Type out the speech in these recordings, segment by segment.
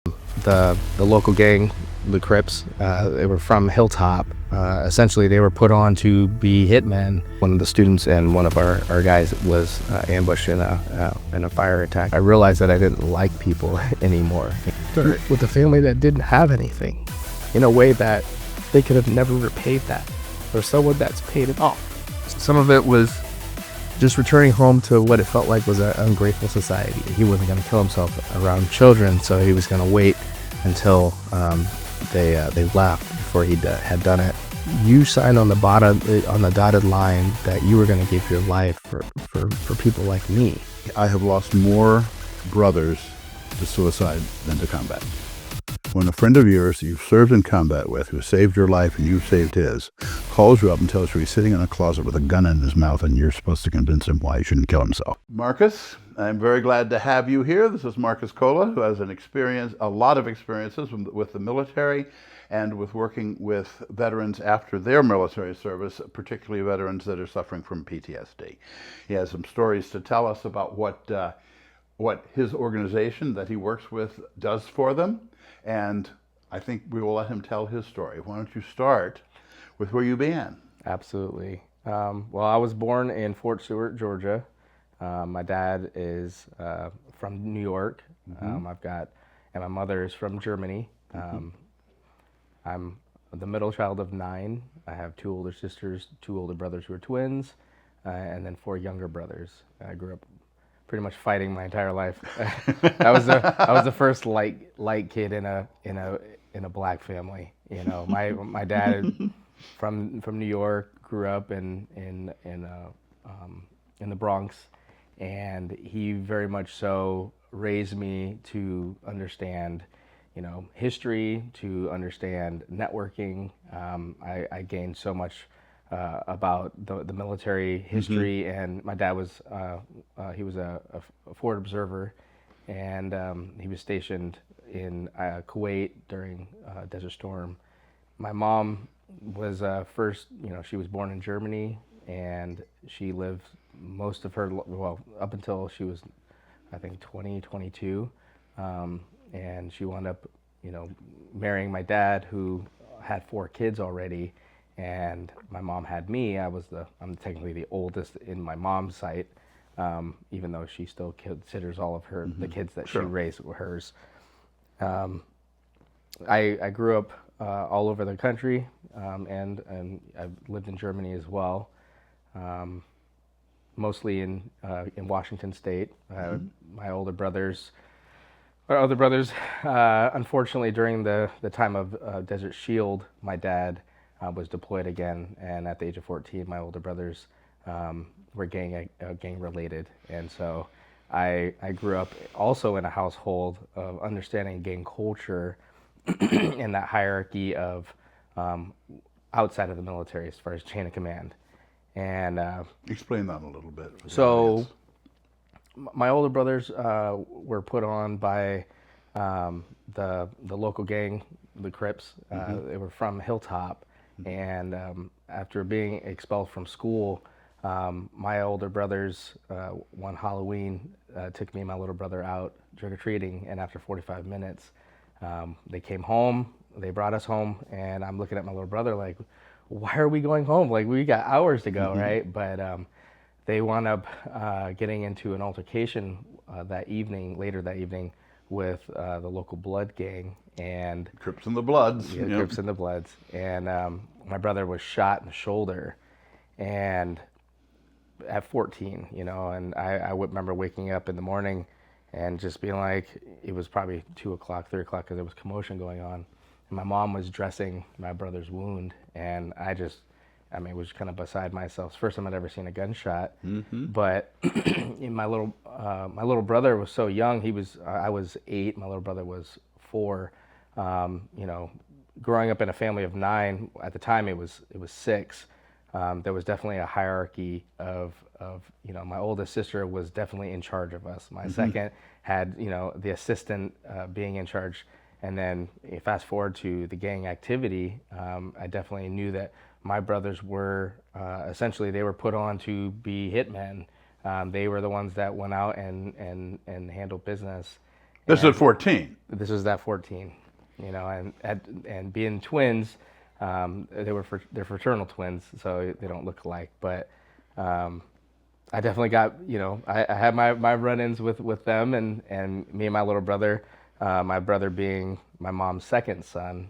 The local gang, the Crips, they were from Hilltop. Essentially, they were put on to be hitmen. One of the students and one of our guys was ambushed in a fire attack. I realized that I didn't like people anymore. With a family that didn't have anything, in a way that they could have never repaid that, or someone that's paid it off. Some of it was just returning home to what it felt like was an ungrateful society. He wasn't going to kill himself around children, so he was going to wait until they left before he had done it. You signed on the dotted line that you were going to give your life for people like me. I have lost more brothers to suicide than to combat. When a friend of yours you've served in combat with, who saved your life and you've saved his, calls you up and tells you he's sitting in a closet with a gun in his mouth and you're supposed to convince him why he shouldn't kill himself. Marcus, I'm very glad to have you here. This is Marcus Cola, who has a lot of experiences with the military and with working with veterans after their military service, particularly veterans that are suffering from PTSD. He has some stories to tell us about what his organization that he works with does for them. And I think we will let him tell his story. Why don't you start with where you began? Absolutely. Well, I was born in Fort Stewart, Georgia. My dad is from New York. And my mother is from Germany. I'm the middle child of 9. I have 2 older sisters, 2 older brothers who are twins, and then 4 younger brothers. I grew up pretty much fighting my entire life. I was the first light kid in a black family. You know, my dad from New York grew up in the Bronx, and he very much so raised me to understand, you know, history, to understand networking. I gained so much about the military history, and my dad was he was a forward observer, and he was stationed in Kuwait during Desert Storm. My mom was first, you know, she was born in Germany, and she lived most of her, well, up until she was, I think, 22, and she wound up, you know, marrying my dad, who had 4 kids already. And my mom had me. I'm technically the oldest in my mom's sight, even though she still considers all of the kids that she raised were hers. I grew up all over the country, and I've lived in Germany as well, mostly in Washington State. My other brothers, unfortunately, during the time of Desert Shield, my dad was deployed again, and at the age of 14, my older brothers were gang related, and so I grew up also in a household of understanding gang culture and that hierarchy of outside of the military as far as chain of command. And explain that a little bit. So my older brothers were put on by the local gang, the Crips. They were from Hilltop. And after being expelled from school, my older brothers, one Halloween, took me and my little brother out trick-or-treating, and after 45 minutes, they came home, they brought us home, and I'm looking at my little brother like, why are we going home? Like, we got hours to go, right? But they wound up getting into an altercation later that evening, with the local blood gang, and Crips and the Bloods. Yeah, Crips and the Bloods. And my brother was shot in the shoulder, and at 14, you know, and I remember waking up in the morning and just being like, it was probably 2 o'clock, 3 o'clock, because there was commotion going on. And my mom was dressing my brother's wound, and I was kind of beside myself. It's the first time I'd ever seen a gunshot. But my little brother was so young. I was 8. My little brother was 4. You know, growing up in a family of 9, at the time it was 6. There was definitely a hierarchy of you know, my oldest sister was definitely in charge of us. My second had, you know, the assistant being in charge. And then fast forward to the gang activity, I definitely knew that my brothers were essentially, they were put on to be hitmen. They were the ones that went out and handled business. This is at 14. This was at 14, and being twins, they're fraternal twins, so they don't look alike. But I definitely got, I had my run-ins with them, and me and my little brother, my brother being my mom's second son,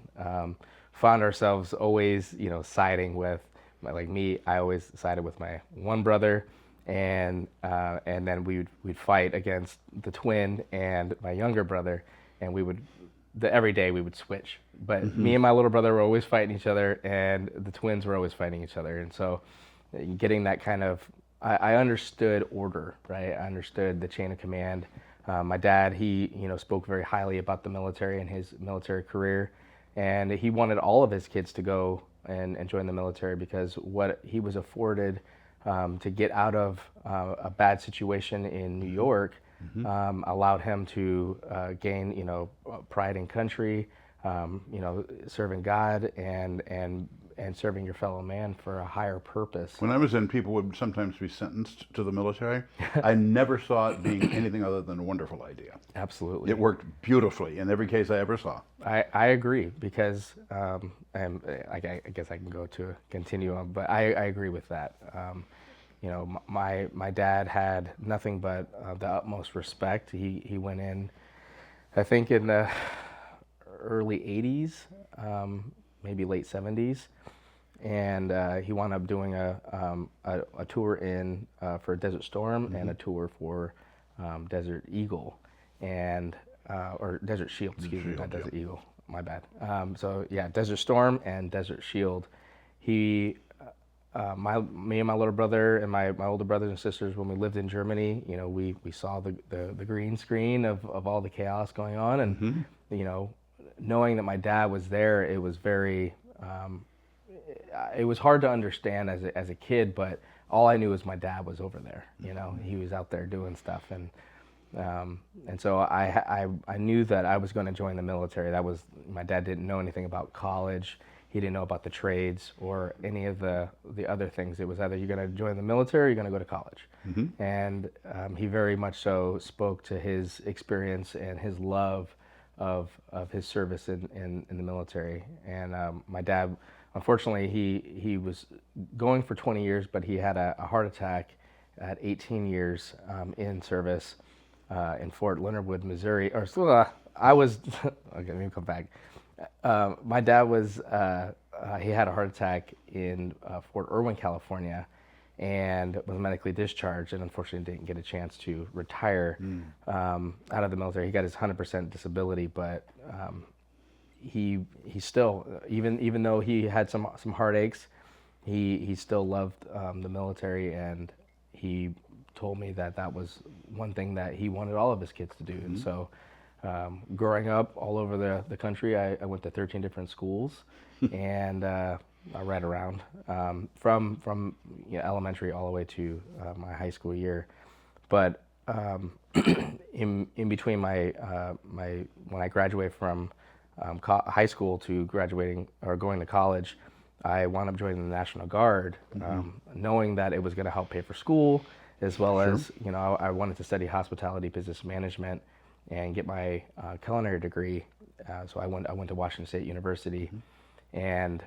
found ourselves always, siding with, like me, I always sided with my one brother, and then we'd fight against the twin and my younger brother, and every day we would switch. But me and my little brother were always fighting each other, and the twins were always fighting each other. And so getting that kind of, I understood order, right? I understood the chain of command. My dad, he spoke very highly about the military and his military career, and he wanted all of his kids to go and join the military, because what he was afforded to get out of a bad situation in New York allowed him to gain, pride in country, serving God and serving your fellow man for a higher purpose. When I was in, people would sometimes be sentenced to the military. I never saw it being anything other than a wonderful idea. Absolutely. It worked beautifully in every case I ever saw. I agree, because and I guess I can continue on, but I agree with that. My dad had nothing but the utmost respect. He went in, I think, in the early 80s, maybe late 70s, and he wound up doing a tour for Desert Storm and a tour for Desert Eagle, and or Desert Shield, excuse me, not Desert Eagle, my bad. So yeah, Desert Storm and Desert Shield. He, me and my little brother and my older brothers and sisters, when we lived in Germany, we saw the green screen of all the chaos going on, and knowing that my dad was there, it was very, it was hard to understand as a kid, but all I knew was my dad was over there. He was out there doing stuff, and so I knew that I was going to join the military. My dad didn't know anything about college. He didn't know about the trades or any of the other things. It was either you're going to join the military or you're going to go to college. And he very much so spoke to his experience and his love of his service in the military. And my dad, unfortunately, he was going for 20 years, but he had a heart attack at 18 years in service in Fort Leonard Wood, Missouri. I was, okay, let me come back. My dad he had a heart attack in Fort Irwin, California, and was medically discharged, and unfortunately didn't get a chance to retire out of the military. He got his 100% disability, but he still, even though he had some heartaches, he still loved the military, and he told me that was one thing that he wanted all of his kids to do. And so growing up all over the country, I went to 13 different schools, and right around from elementary all the way to my high school year. But in between my when I graduated from high school to graduating or going to college, I wound up joining the National Guard, knowing that it was going to help pay for school, as well as I wanted to study hospitality business management and get my culinary degree. So I went to Washington State University and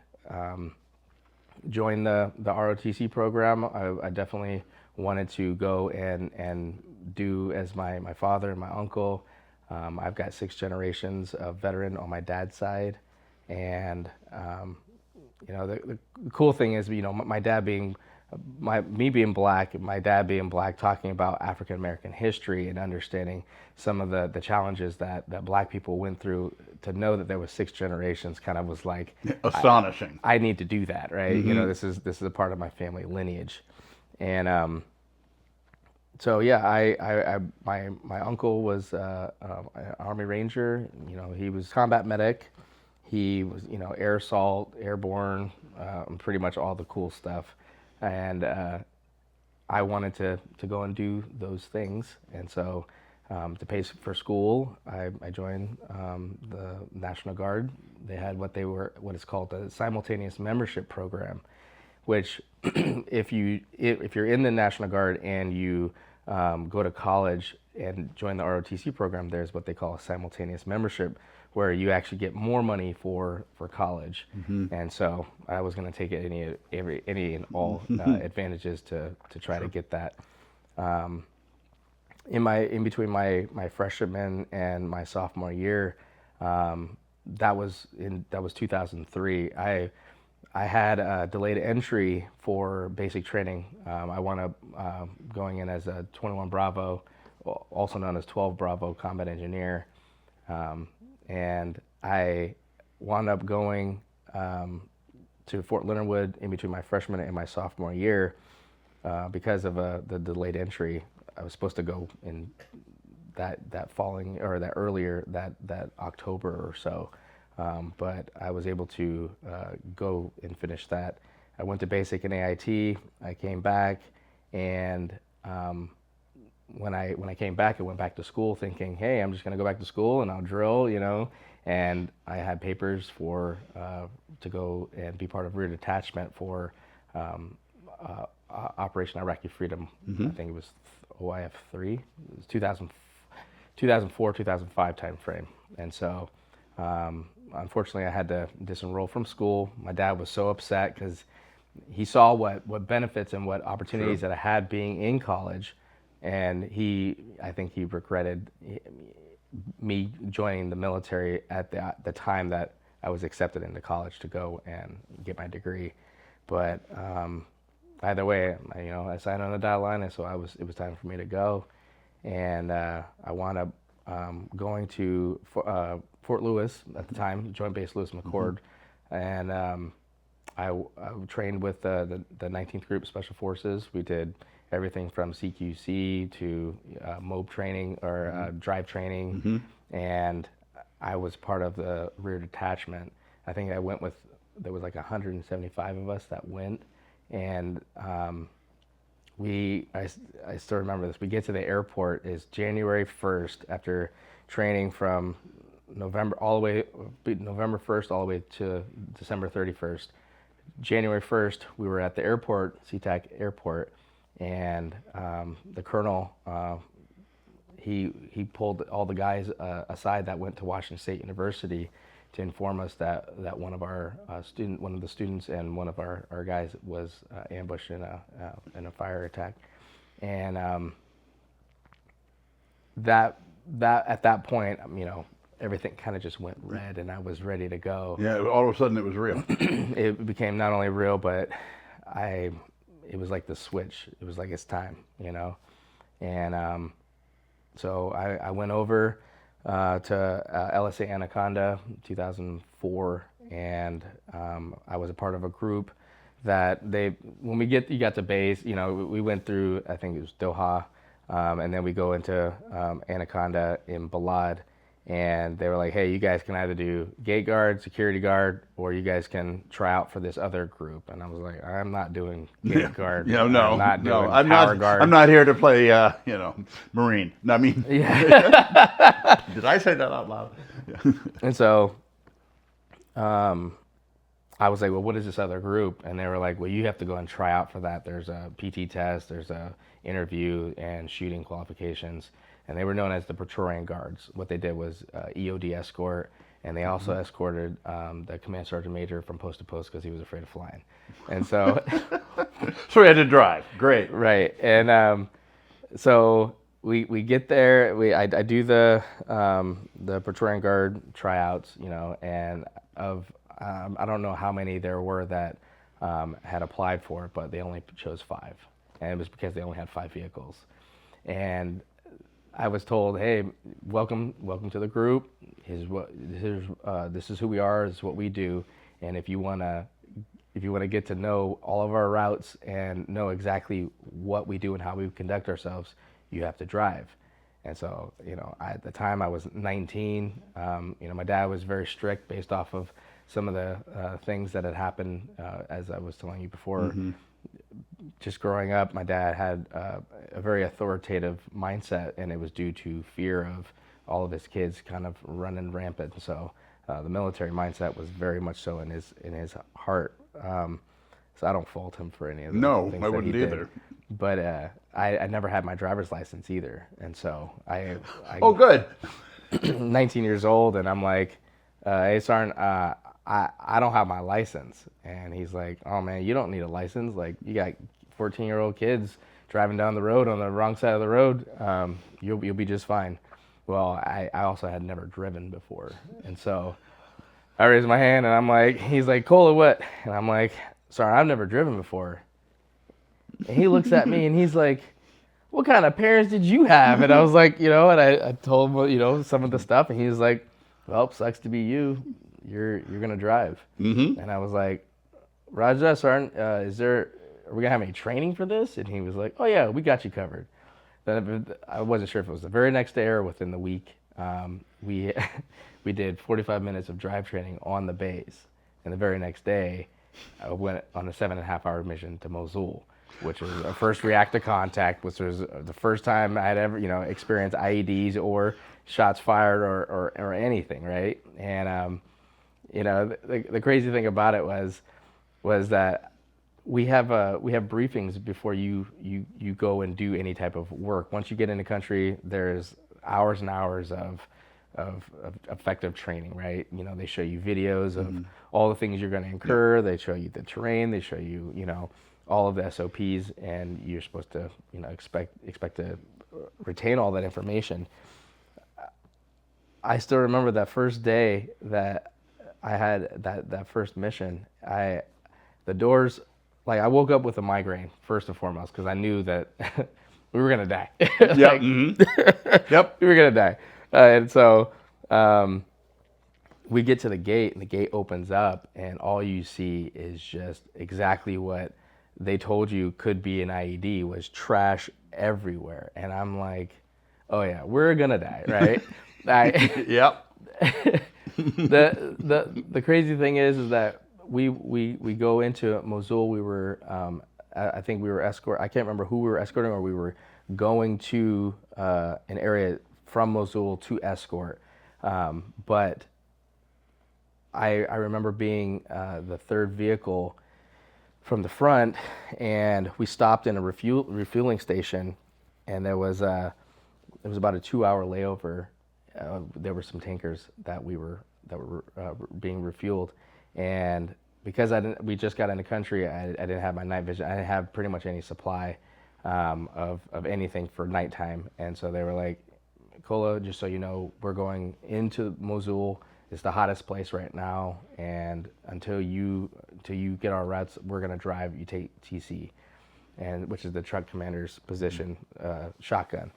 joined the ROTC program. I definitely wanted to go and do as my father and my uncle. I've got 6 generations of veteran on my dad's side, and the cool thing is, my dad being me being black, my dad being black, talking about African American history and understanding some of the challenges that black people went through, to know that there was 6 generations kind of was like astonishing. I need to do that, right? This is a part of my family lineage, and so yeah, my uncle was an Army Ranger. He was combat medic. He was air assault, airborne, pretty much all the cool stuff. And I wanted to go and do those things, and so to pay for school, I joined the National Guard. They had what is called the simultaneous membership program, which if you're in the National Guard and you go to college, and join the ROTC program, there's what they call a simultaneous membership, where you actually get more money for college. And so I was going to take any and all advantages to try to get that. In between my freshman and my sophomore year, that was 2003. I had a delayed entry for basic training. I wound up going in as a 21 Bravo, also known as 12 Bravo combat engineer, and I wound up going to Fort Leonard Wood in between my freshman and my sophomore year because of the delayed entry. I was supposed to go in that following or that earlier that October or so, but I was able to go and finish that. I went to basic and AIT. I came back, and when I came back, I went back to school thinking, hey, I'm just going to go back to school and I'll drill, And I had papers for to go and be part of rear detachment for Operation Iraqi Freedom. I think it was OIF 3. It was 2004, 2005 time frame. And so unfortunately I had to disenroll from school. My dad was so upset because he saw what benefits and what opportunities that I had being in college, and I think he regretted me joining the military at the time that I was accepted into college to go and get my degree. But either way, I signed on the dotted line, and so it was time for me to go, and I wound up going to Fort Lewis at the time, Joint Base Lewis McChord, and I trained with the 19th Group Special Forces. We did everything from CQC to MOB training or drive training, and I was part of the rear detachment. I think there was like 175 of us that went, and I still remember this. We get to the airport is January 1st after training from November 1st all the way to December 31st. January 1st, we were at the airport, SeaTac Airport, and the colonel, he pulled all the guys aside that went to Washington State University to inform us that one of the students and one of our guys was ambushed in a fire attack, and that at that point, everything kind of just went red, and I was ready to go. Yeah, all of a sudden it was real. It became not only real, but it was like the switch. It was like it's time, and so I went over to LSA Anaconda 2004, and I was a part of a group that when you got to base, we went through, I think it was Doha, and then we go into Anaconda in Balad, and they were like, hey, you guys can either do gate guard, security guard, or you guys can try out for this other group. And I was like, I'm not doing gate guard. Yeah, no, I'm not doing I'm power not, guard. I'm not here to play, Marine. I mean, Yeah. Did I say that out loud? Yeah. And so I was like, well, what is this other group? And they were like, well, you have to go and try out for that. There's a PT test, there's a interview and shooting qualifications. And they were known as the Praetorian Guards. What they did was EOD escort, and they also escorted the command sergeant major from post to post because he was afraid of flying. And so, So we had to drive. Great. right. And so we get there. I do the Praetorian Guard tryouts, and I don't know how many there were that had applied for it, but they only chose 5, and it was because they only had 5 vehicles. And I was told, hey, welcome to the group. This is who we are. This is what we do. And if you wanna get to know all of our routes and know exactly what we do and how we conduct ourselves, you have to drive. And so, at the time I was 19. My dad was very strict based off of some of the things that had happened, as I was telling you before. Just growing up, my dad had a very authoritative mindset, and it was due to fear of all of his kids kind of running rampant. So the military mindset was very much so in his heart. So I don't fault him for any of the No, things I that he wouldn't did. either. But I never had my driver's license either, and so I Oh, good. 19 years old, and I'm like, hey, Sarn, I don't have my license. And he's like, oh, man, you don't need a license. Like, you got 14-year-old kids driving down the road on the wrong side of the road. You'll be just fine. Well, I also had never driven before. And so I raised my hand, and I'm like, he's like, Cola, what? And I'm like, sorry, I've never driven before. And he looks at me, and he's like, what kind of parents did you have? And I was like, and I told him, some of the stuff, and he was like, well, sucks to be you. You're gonna drive. Mm-hmm. And I was like, Raja, Sarn, are we gonna have any training for this? And he was like, oh yeah, we got you covered. Then I wasn't sure if it was the very next day or within the week. We we did 45 minutes of drive training on the base, and the very next day, I went on a 7.5-hour mission to Mosul, which was our first react to contact, which was the first time I had ever, experienced IEDs or shots fired or anything, right? And the crazy thing about it was that we have briefings before you go and do any type of work. Once you get in the country, there's hours and hours of effective training, right? They show you videos of all the things you're going to incur. They show you the terrain. They show you, all of the SOPs, and you're supposed to, expect to retain all that information. I still remember that first day that I had that first mission. The doors, like, I woke up with a migraine first and foremost because I knew that we were gonna die. Yep. Yep. We were gonna die, and so we get to the gate, and the gate opens up, and all you see is just exactly what they told you could be an IED, was trash everywhere. And I'm like, oh yeah, we're gonna die, right? Yep. The crazy thing is that we go into Mosul. We were I think we were I can't remember who we were escorting, or we were going to an area from Mosul to escort. But I remember being the third vehicle from the front, and we stopped in a refueling station, and there was about a 2-hour layover. There were some tankers that were being refueled, and because we just got in the country, I didn't have my night vision. I didn't have pretty much any supply of anything for nighttime, and so they were like, Kola, just so you know, we're going into Mosul. It's the hottest place right now, and until you get our routes, we're gonna drive. You take TC, and which is the truck commander's position, shotgun.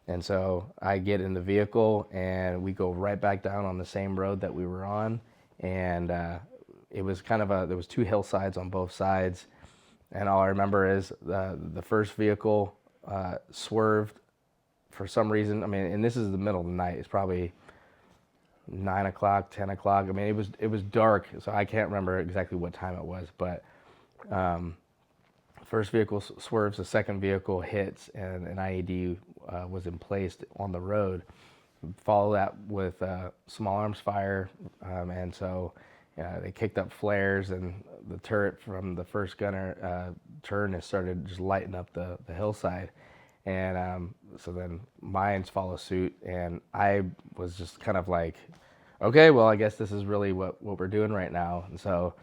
And so I get in the vehicle, and we go right back down on the same road that we were on, and it was kind of there was two hillsides on both sides, and all I remember is the first vehicle swerved for some reason. I mean, and this is the middle of the night. It's probably 9 o'clock, 10 o'clock. I mean, it was dark, so I can't remember exactly what time it was, but first vehicle swerves, the second vehicle hits, and an IED was emplaced on the road. Follow that with small arms fire, and so they kicked up flares, and the turret from the first gunner turned and started just lighting up the hillside. And so then mines follow suit, and I was just kind of like, okay, well, I guess this is really what we're doing right now. And so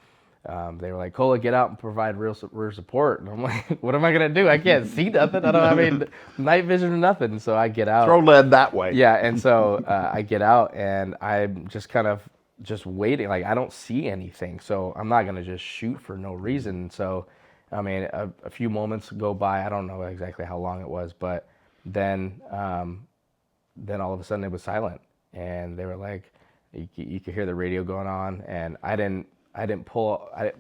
they were like, Kola, get out and provide real support. And I'm like, what am I going to do? I can't see nothing. I don't have any night vision or nothing. So I get out. Throw lead that way. Yeah, and so I get out, and I'm just kind of just waiting. Like, I don't see anything, so I'm not going to just shoot for no reason. So I mean, a few moments go by. I don't know exactly how long it was, but then all of a sudden it was silent, and they were like, you could hear the radio going on, and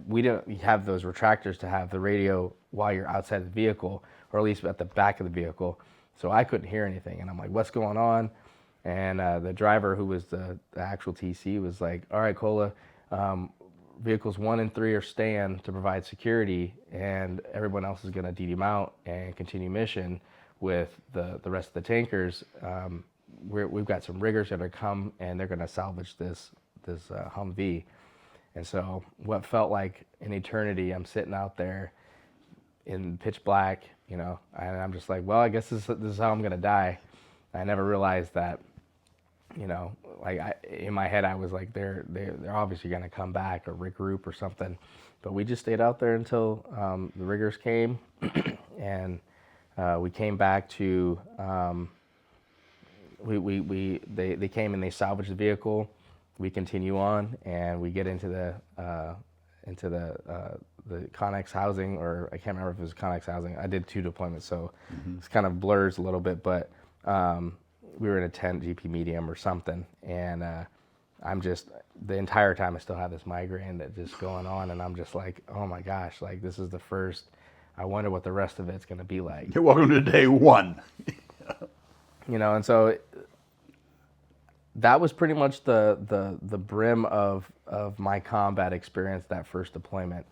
we didn't have those retractors to have the radio while you're outside the vehicle, or at least at the back of the vehicle, so I couldn't hear anything, and I'm like, what's going on? And the driver, who was the actual TC, was like, all right, Kola, vehicles 1 and 3 are staying to provide security, and everyone else is going to DD out and continue mission with the rest of the tankers. We've got some riggers that are come, and they're going to salvage this Humvee. And so what felt like an eternity, I'm sitting out there in pitch black, you know, and I'm just like, well, I guess this is how I'm gonna die. I never realized that, you know, like in my head I was like, they're obviously gonna come back or regroup or something, but we just stayed out there until the riggers came, and we came back to they came and they salvaged the vehicle. We continue on and we get into the Connex housing, or I can't remember if it was Connex housing. I did 2 deployments, so it's kind of blurs a little bit, but we were in a tent GP medium or something, and I'm just, the entire time I still have this migraine that just going on, and I'm just like, oh my gosh, like this is the first, I wonder what the rest of it's gonna be like. You're welcome to day 1. You know, and so that was pretty much the brim of my combat experience, that first deployment.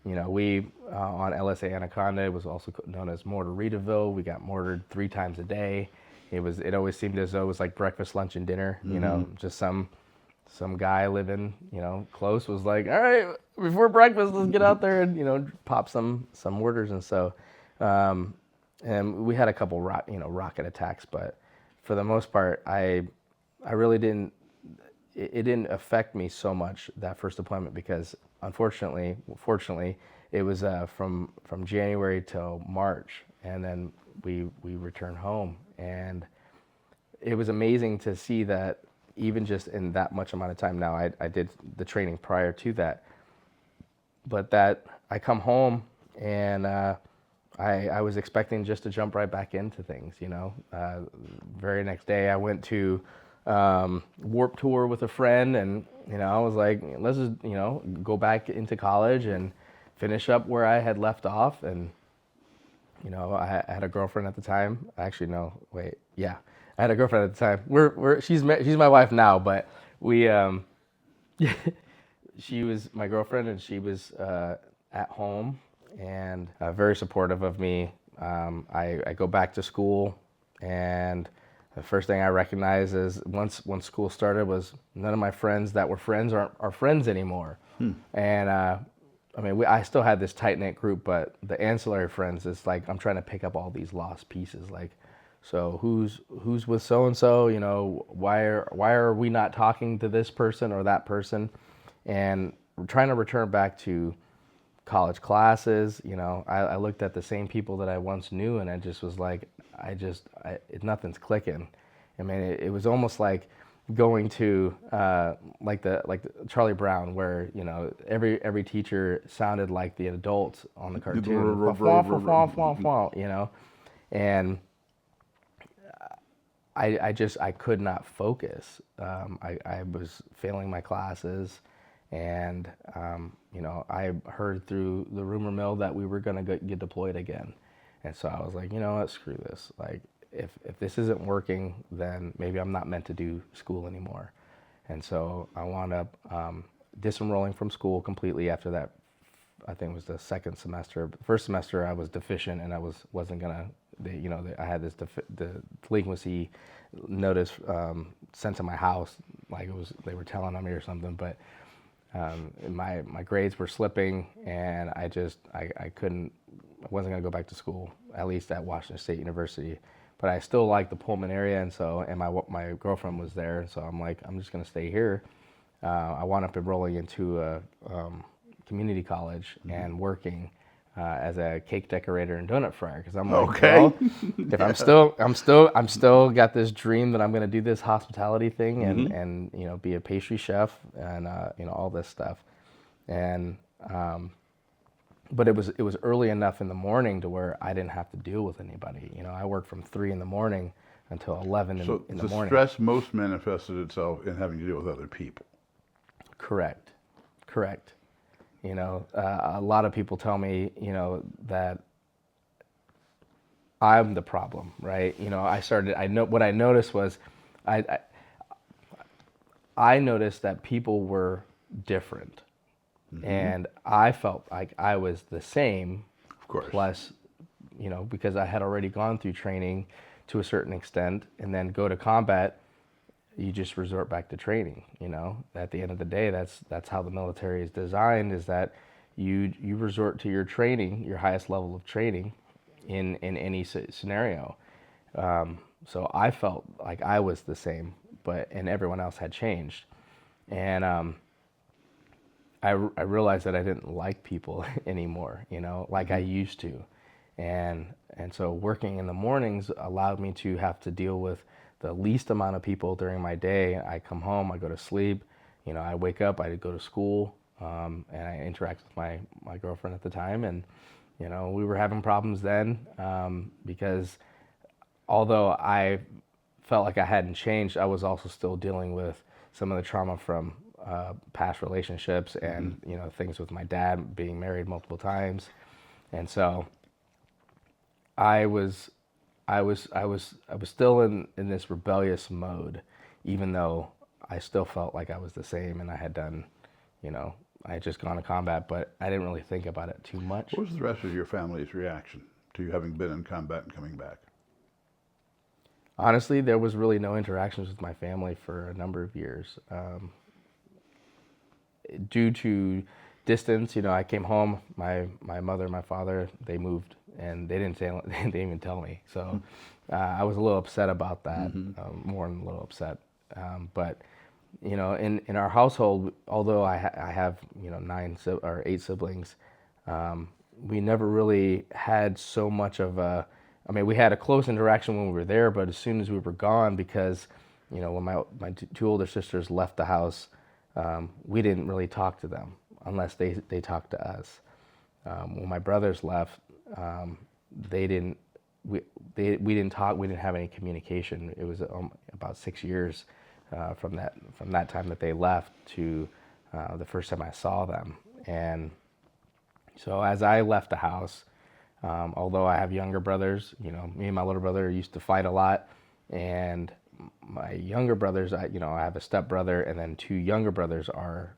You know, we on LSA Anaconda, it was also known as Mortaritaville. We got mortared 3 times a day. It always seemed as though it was like breakfast, lunch, and dinner. You know, just some guy living, you know, close was like, all right, before breakfast, let's get out there and, you know, pop some mortars. And so, and we had a couple rocket attacks, but for the most part, I really didn't. It didn't affect me so much, that first deployment, because fortunately, it was from January till March, and then we returned home, and it was amazing to see that even just in that much amount of time. Now I did the training prior to that, but that I come home and I was expecting just to jump right back into things, you know. Very next day I went to Warp Tour with a friend, and you know, I was like, let's just, you know, go back into college and finish up where I had left off. And you know, I had a girlfriend at the time. Actually, no, wait, yeah, I had a girlfriend at the time. She's my wife now, but we she was my girlfriend, and she was at home and very supportive of me. I go back to school, and the first thing I recognized is once school started was none of my friends that were friends are friends anymore. And I mean, I still had this tight-knit group, but the ancillary friends, it's like I'm trying to pick up all these lost pieces. Like, so who's with so-and-so, you know, why are we not talking to this person or that person? And we're trying to return back to college classes. You know, I looked at the same people that I once knew, and I just was like, nothing's clicking. I mean, it was almost like going to like the Charlie Brown, where, you know, every teacher sounded like the adults on the cartoon, you know, and I could not focus. I was failing my classes, and you know, I heard through the rumor mill that we were gonna get deployed again, and so I was like, you know what, screw this. Like, if this isn't working, then maybe I'm not meant to do school anymore. And so I wound up disenrolling from school completely after that. I think it was the second semester. The first semester I was deficient, and I wasn't gonna. I had this the delinquency notice sent to my house, like they were telling on me or something. But my grades were slipping, and I wasn't gonna go back to school, at least at Washington State University. But I still liked the Pullman area, and my girlfriend was there, and so I'm like, I'm just gonna stay here. I wound up enrolling into a community college and working as a cake decorator and donut fryer, because I'm like, okay, well, if I'm still got this dream that I'm gonna do this hospitality thing and you know, be a pastry chef and you know, all this stuff, and but it was early enough in the morning to where I didn't have to deal with anybody. You know, I worked from 3 in the morning until 11 in the morning. So the stress most manifested itself in having to deal with other people. Correct. You know, a lot of people tell me, you know, that I'm the problem, right? You know, what I noticed was, I noticed that people were different. And I felt like I was the same, of course. Plus, you know, because I had already gone through training to a certain extent, and then go to combat. you just resort back to training. At the end of the day, that's how the military is designed, is that you resort to your training, your highest level of training in any scenario. So I felt like I was the same, and everyone else had changed. And I realized that I didn't like people anymore, like I used to. And so working in the mornings allowed me to have to deal with the least amount of people during my day. I come home, I go to sleep, I wake up, I go to school, and I interact with my girlfriend at the time. And, we were having problems then, because although I felt like I hadn't changed, I was also still dealing with some of the trauma from past relationships and things with my dad being married multiple times. And so I was still in this rebellious mode, even though I still felt like I was the same, and I had done, I had just gone to combat, but I didn't really think about it too much. What was the rest of your family's reaction to you having been in combat and coming back? Honestly, there was really no interactions with my family for a number of years. Due to distance, I came home, my mother and my father, they moved, and they didn't even tell me. So I was a little upset about that, more than a little upset. But in our household, although I have 8 siblings, we never really had so much of a. I mean, we had a close interaction when we were there, but as soon as we were gone, because when my 2 older sisters left the house, we didn't really talk to them unless they talked to us. When my brothers left, we didn't talk. We didn't have any communication. It was about 6 years from that time that they left to the first time I saw them. And so as I left the house, although I have younger brothers, me and my little brother used to fight a lot, and my younger brothers, I have a stepbrother, and then 2 younger brothers are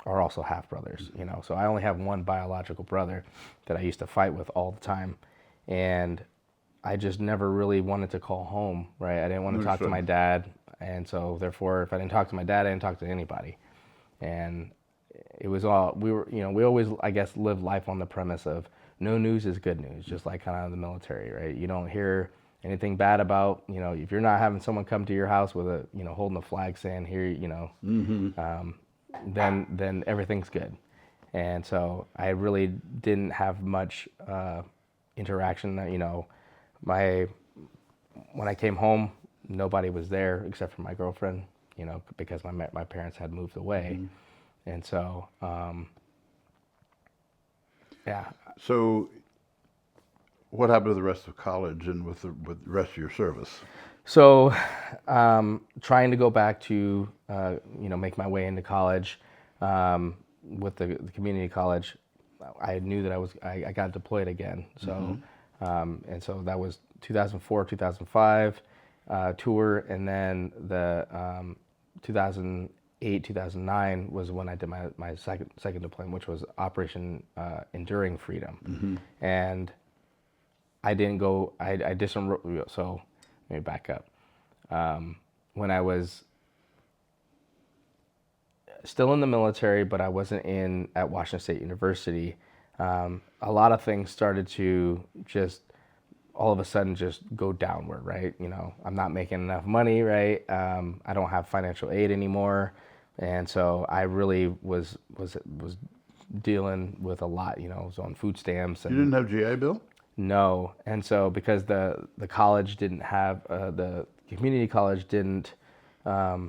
also half brothers, So I only have 1 biological brother that I used to fight with all the time, and I just never really wanted to call home, right? I didn't want to talk to my dad, and so therefore, if I didn't talk to my dad, I didn't talk to anybody, and it was all we always, I guess, lived life on the premise of no news is good news, just like kind of the military, right? You don't hear anything bad about, if you're not having someone come to your house with a, holding a flag saying here, then everything's good. And so I really didn't have much interaction. When I came home, nobody was there except for my girlfriend, because my parents had moved away. And so, yeah. So what happened to the rest of college and with the rest of your service? So, trying to go back to, make my way into college, with the community college, I knew that I got deployed again. So, and so that was 2004, 2005 tour, and then the 2008, 2009 was when I did my second deployment, which was Operation Enduring Freedom. And I didn't go, I disenrolled, so let me back up. When I was still in the military, but I wasn't at Washington State University, a lot of things started to just all of a sudden just go downward, right? I'm not making enough money, right? I don't have financial aid anymore. And so I really was dealing with a lot, I was on food stamps. And you didn't have GI Bill? No. And so because the college didn't have, the community college didn't, I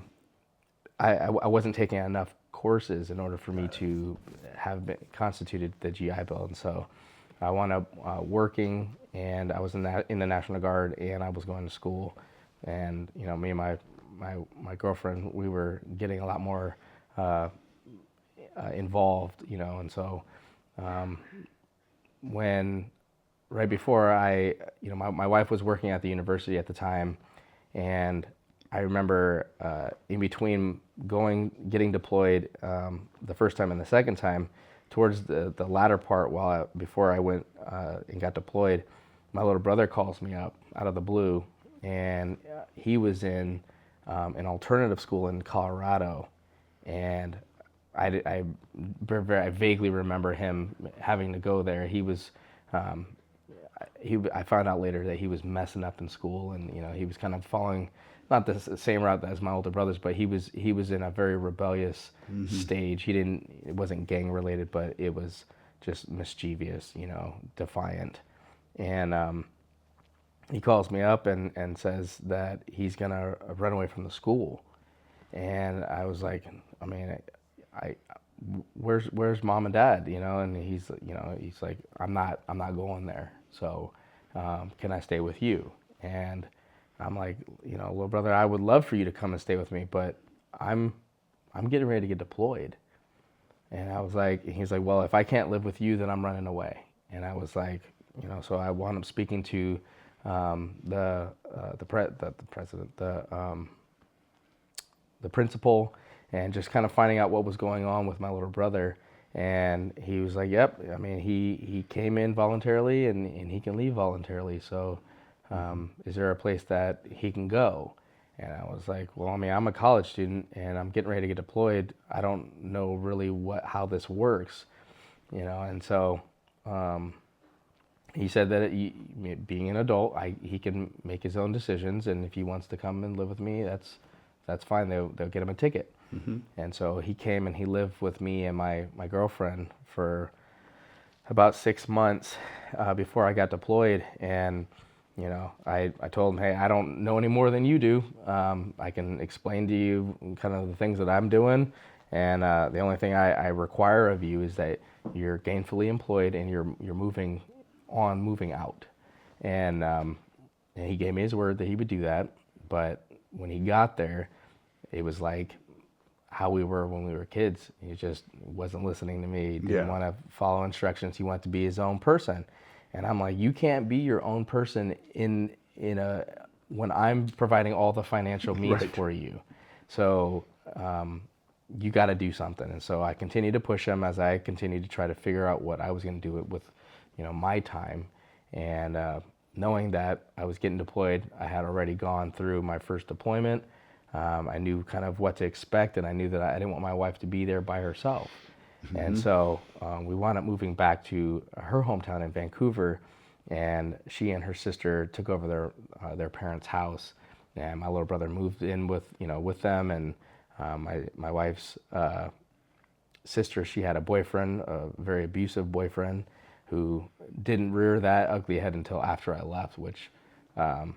wasn't taking enough courses in order for me to have constituted the GI Bill. And so I wound up working, and I was in the National Guard, and I was going to school. And, me and my girlfriend, we were getting a lot more involved, and so right before my wife was working at the university at the time, and I remember in between getting deployed the first time and the second time, towards the latter part, before I went and got deployed, my little brother calls me up out of the blue, and he was in an alternative school in Colorado, and I vaguely remember him having to go there. Um, I found out later that he was messing up in school, and he was kind of following not the same route as my older brothers, but he was in a very rebellious stage. It wasn't gang related, but it was just mischievous, defiant, and he calls me up and says that he's gonna run away from the school, and I was like, I mean, I where's mom and dad, and he's like, I'm not going there, so can I stay with you? And I'm like, little brother, I would love for you to come and stay with me, but I'm getting ready to get deployed. And I was like, he's like, well, if I can't live with you, then I'm running away. And I was like, so I wound up speaking to the president, the principal, and just kind of finding out what was going on with my little brother. And he was like, yep, I mean, he came in voluntarily and he can leave voluntarily. So is there a place that he can go? And I was like, well, I mean, I'm a college student and I'm getting ready to get deployed. I don't know really how this works, and so he said that being an adult, he can make his own decisions, and if he wants to come and live with me, that's fine. They'll get him a ticket. And so he came and he lived with me and my girlfriend for about 6 months before I got deployed. And I told him, hey, I don't know any more than you do. I can explain to you kind of the things that I'm doing, and the only thing I require of you is that you're gainfully employed and you're moving out. And he gave me his word that he would do that. But when he got there, it was like how we were when we were kids. He just wasn't listening to me. He didn't want to follow instructions. He wanted to be his own person. And I'm like, you can't be your own person when I'm providing all the financial means for you. So you got to do something. And so I continued to push him as I continued to try to figure out what I was going to do with my time. And knowing that I was getting deployed, I had already gone through my first deployment. I knew kind of what to expect, and I knew that I didn't want my wife to be there by herself. And so we wound up moving back to her hometown in Vancouver, and she and her sister took over their parents' house. And my little brother moved in with them, and my wife's sister, she had a boyfriend, a very abusive boyfriend, who didn't rear that ugly head until after I left. Which, there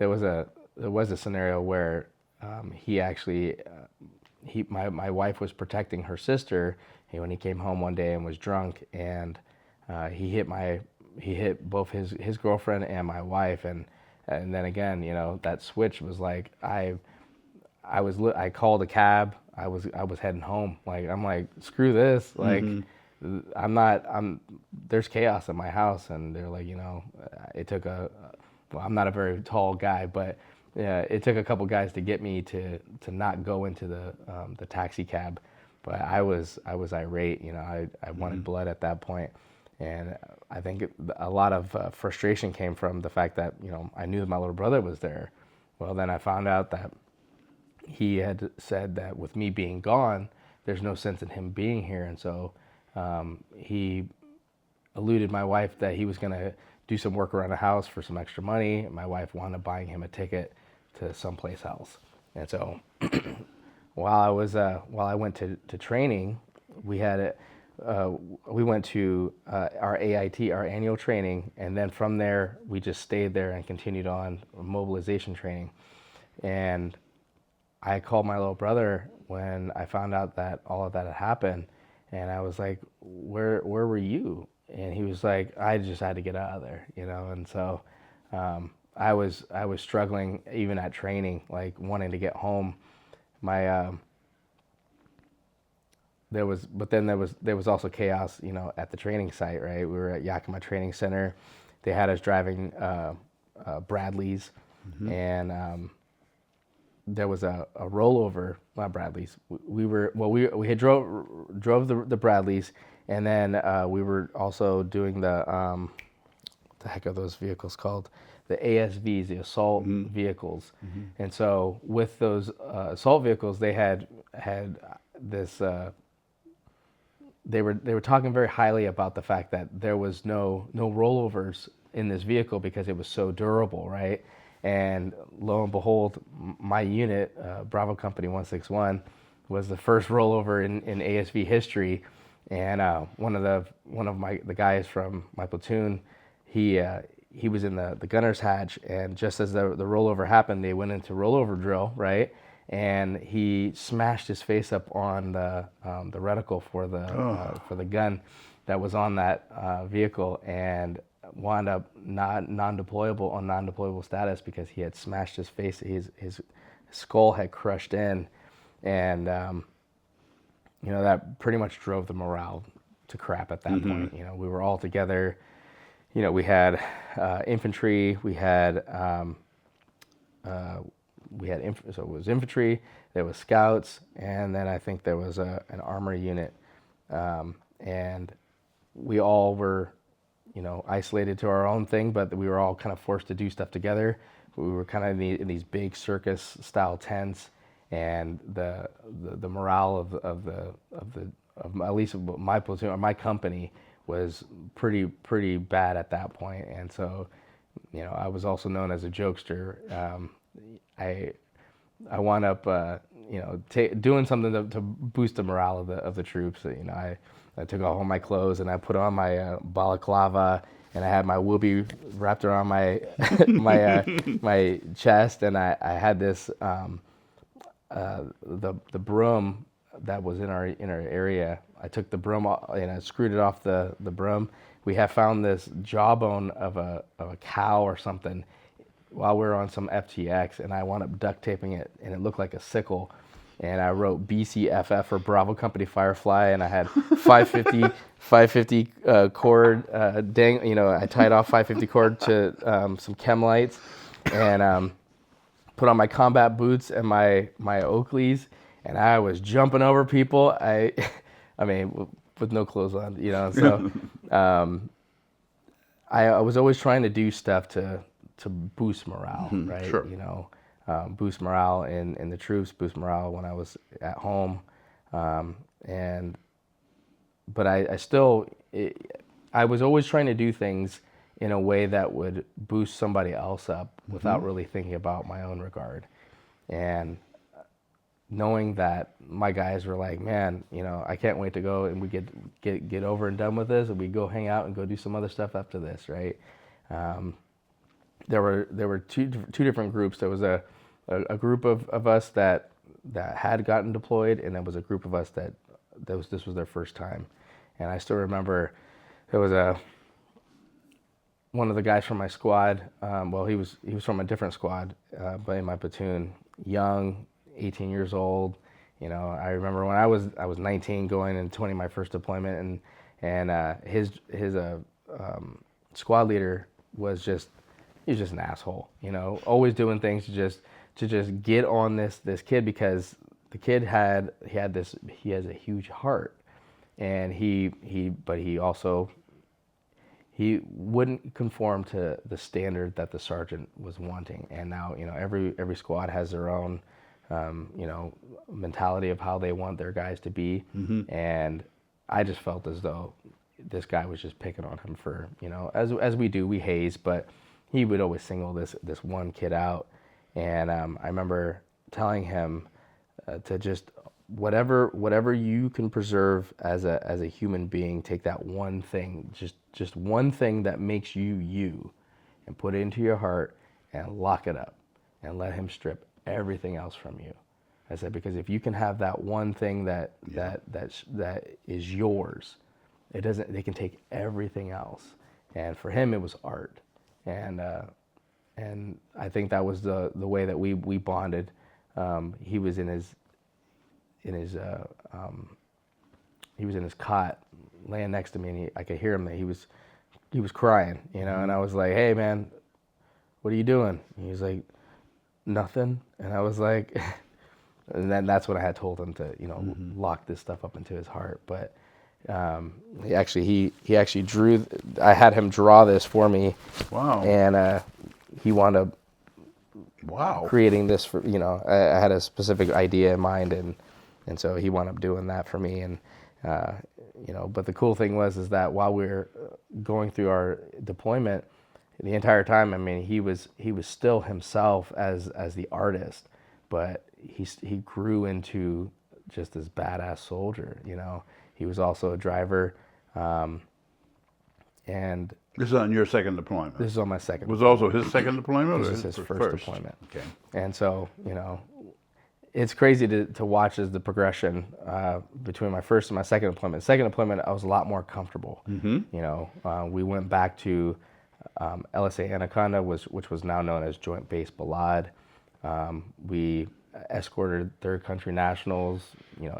was a scenario where he actually. My wife was protecting her sister when he came home one day and was drunk, and he hit both his girlfriend and my wife, and then again, that switch was like I called a cab. I was heading home. Like, I'm like, screw this. Like, there's chaos in my house, and they're like, it took I'm not a very tall guy, but yeah, it took a couple guys to get me to not go into the taxi cab, but I was irate. I wanted blood at that point, and I think a lot of frustration came from the fact that I knew that my little brother was there. Well, then I found out that he had said that with me being gone, there's no sense in him being here, and so he eluded my wife that he was going to do some work around the house for some extra money. My wife wound up buying him a ticket to someplace else. And so while I went to training, we went to our AIT, our annual training, and then from there we just stayed there and continued on mobilization training. And I called my little brother when I found out that all of that had happened, and I was like, where were you? And he was like, I just had to get out of there, And so I was struggling even at training, like wanting to get home. There was also chaos, at the training site, right? We were at Yakima Training Center. They had us driving Bradleys, and there was a rollover, not Bradleys. We had drove the Bradleys, and then we were also doing the heck are those vehicles called? ASVs, the assault vehicles. And so with those assault vehicles, they had this. They were talking very highly about the fact that there was no rollovers in this vehicle because it was so durable, right? And lo and behold, my unit, Bravo Company 161, was the first rollover in ASV history. And one of the guys from my platoon, he was in the gunner's hatch, and just as the rollover happened, they went into rollover drill, right? And he smashed his face up on the reticle for the gun that was on that vehicle, and wound up non-deployable status because he had smashed his face. His skull had crushed in, and that pretty much drove the morale to crap at that point. We were all together. We had infantry. So it was infantry, there was scouts, and then I think there was an armory unit, and we all were, isolated to our own thing, but we were all kind of forced to do stuff together. We were kind of in these big circus style tents, and the morale of at least my platoon or my company was pretty bad at that point. And so, I was also known as a jokester. I wound up, doing something to boost the morale of the troops. I took off all my clothes and I put on my balaclava, and I had my whoopee wrapped around my my chest, and I had this the broom that was in our area. I took the broom and I screwed it off the broom. We have found this jawbone of a cow or something while we were on some FTX, and I wound up duct taping it, and it looked like a sickle. And I wrote BCFF for Bravo Company Firefly, and I had 550 cord I tied off 550 cord to some chem lights, and put on my combat boots and my Oakleys, and I was jumping over people. I mean, with no clothes on, So I was always trying to do stuff to boost morale, right? Sure. Boost morale in the troops, boost morale when I was at home, but I was always trying to do things in a way that would boost somebody else up without really thinking about my own regard. And knowing that my guys were like, man, I can't wait to go and we get over and done with this, and we go hang out and go do some other stuff after this, right? There were two different groups. There was a group of us that had gotten deployed, and there was a group of us that this was their first time. And I still remember there was one of the guys from my squad. He was from a different squad, but in my platoon, young, 18 years old. I remember when I was 19 going and 20 my first deployment, and his squad leader was just an asshole, always doing things to just get on this kid, because the kid has a huge heart, and he wouldn't conform to the standard that the sergeant was wanting. And now, every squad has their own mentality of how they want their guys to be. And I just felt as though this guy was just picking on him for, as we do, we haze, but he would always single this one kid out. And I remember telling him to just whatever you can preserve as a human being, take that one thing, just one thing that makes you, and put it into your heart and lock it up and let him strip everything else from you. I said, because if you can have that one thing that is yours, they can take everything else. And for him, it was art. And I think that was the way that we bonded. He was in his cot, laying next to me, and I could hear him that he was crying, And I was like, "Hey, man, what are you doing?" And he was like, "Nothing." And I was like, and then that's when I had told him to, lock this stuff up into his heart. But he actually drew. I had him draw this for me. Wow. And he wound up Wow. creating this for, I had a specific idea in mind, and so he wound up doing that for me. And but the cool thing is that while we were going through our deployment, the entire time, I mean, he was still himself as the artist, but he grew into just this badass soldier. He was also a driver, and This is on your second deployment. this is on my second. Was also his second deployment? This or is his first deployment. Okay. And so, it's crazy to watch as the progression between my first and my second deployment. Second deployment, I was a lot more comfortable. We went back to LSA Anaconda, which was now known as Joint Base Balad. We escorted third country nationals,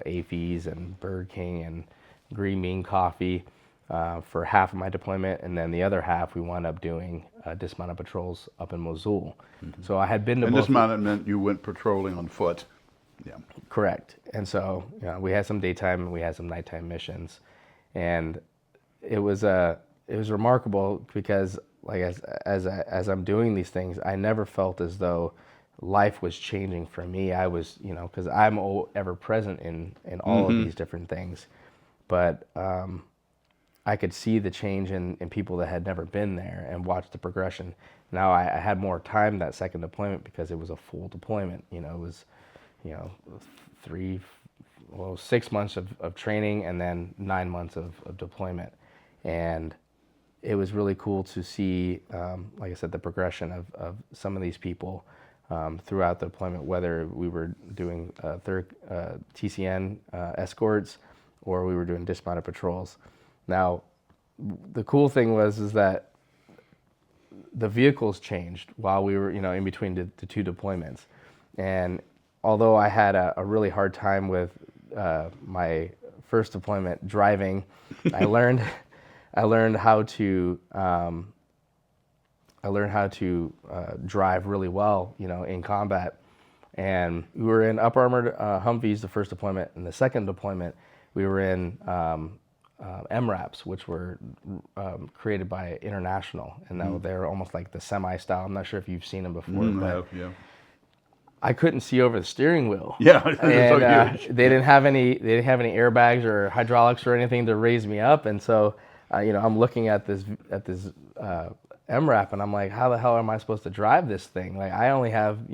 AFES and Bird King and Green Bean Coffee for half of my deployment, and then the other half we wound up doing dismounted patrols up in Mosul. So I had been to And both. dismounted meant you went patrolling on foot. Yeah. Correct. And so we had some daytime and we had some nighttime missions, and it was remarkable because like as I'm doing these things, I never felt as though life was changing for me. I was because I'm ever present in all of these different things, but I could see the change in people that had never been there and watch the progression. Now I had more time that second deployment because it was a full deployment. It was 6 months of training and then 9 months of deployment. And it was really cool to see, like I said, the progression of some of these people throughout the deployment, whether we were doing third TCN escorts or we were doing dismounted patrols. Now, the cool thing is that the vehicles changed while we were, in between the two deployments. And although I had a really hard time with my first deployment driving, I learned how to drive really well, in combat. And we were in up armored Humvees the first deployment, and the second deployment we were in MRAPs, which were created by International, and they're almost like the semi-style. I'm not sure if you've seen them before, but Yeah. I couldn't see over the steering wheel. Yeah. And So they didn't have any airbags or hydraulics or anything to raise me up, and so I'm looking at this MRAP, and I'm like, how the hell am I supposed to drive this thing? Like, I only have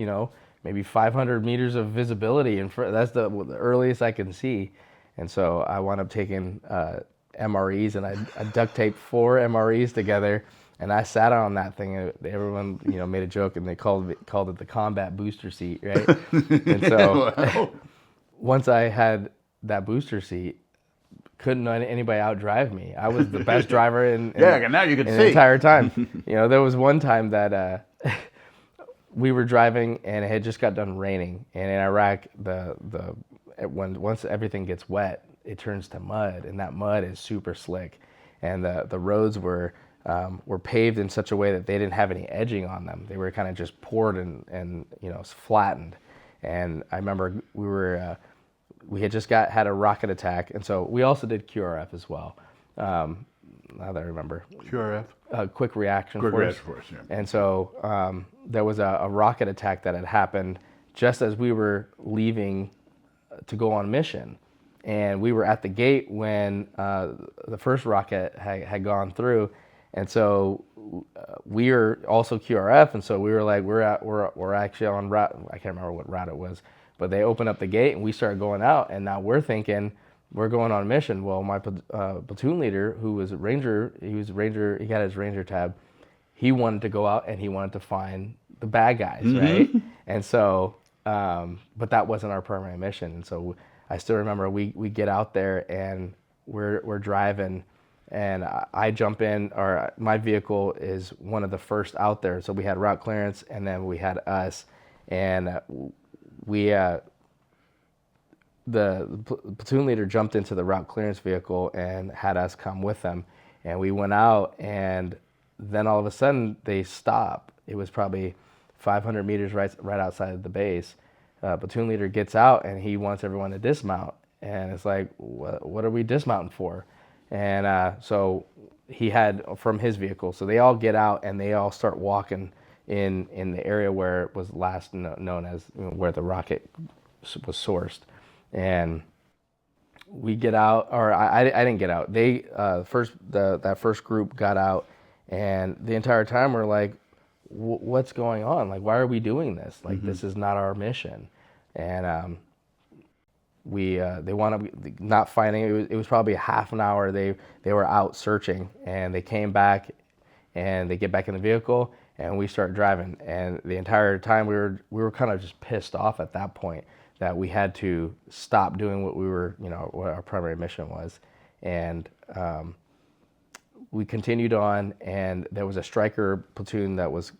maybe 500 meters of visibility, and that's the earliest I can see. And so I wound up taking MREs, and I duct taped 4 MREs together, and I sat on that thing. Everyone, made a joke, and they called it the combat booster seat, right? And so Wow. once I had that booster seat, couldn't anybody outdrive me. I was the best driver in now you can the see. entire time. There was one time that we were driving, and it had just got done raining, and in Iraq, once everything gets wet, it turns to mud, and that mud is super slick, and the roads were paved in such a way that they didn't have any edging on them. They were kind of just poured and flattened. And I remember we had just had a rocket attack, and so we also did QRF as well. Now that I remember, QRF? quick reaction Quick force. reaction force, yeah. And so there was a rocket attack that had happened just as we were leaving to go on mission, and we were at the gate when the first rocket had gone through, and so we are also QRF, and so we were like, we're actually on route. I can't remember what route it was, but they opened up the gate and we started going out, and now we're thinking we're going on a mission. Well, my platoon leader, who was a ranger, he got his ranger tab. He wanted to go out and he wanted to find the bad guys, right? And so, but that wasn't our primary mission. And so I still remember we get out there and we're driving, and I jump in, or my vehicle is one of the first out there. So we had route clearance, and then we had us, and the platoon leader jumped into the route clearance vehicle and had us come with them, and we went out, and then all of a sudden they stop. It was probably 500 meters right outside of the base. Platoon leader gets out and he wants everyone to dismount, and it's like, what are we dismounting for? And so he had from his vehicle, so they all get out and they all start walking in the area where it was last known as, where the rocket was sourced. And we get out, or I didn't get out. They that first group got out, and the entire time we're like, what's going on? Like, why are we doing this? Like, this is not our mission. And they wound up not finding. It was probably a half an hour. They were out searching, and they came back, and they get back in the vehicle, and we start driving. And the entire time we were kind of just pissed off at that point that we had to stop doing what what our primary mission was. And we continued on, and there was a striker platoon that was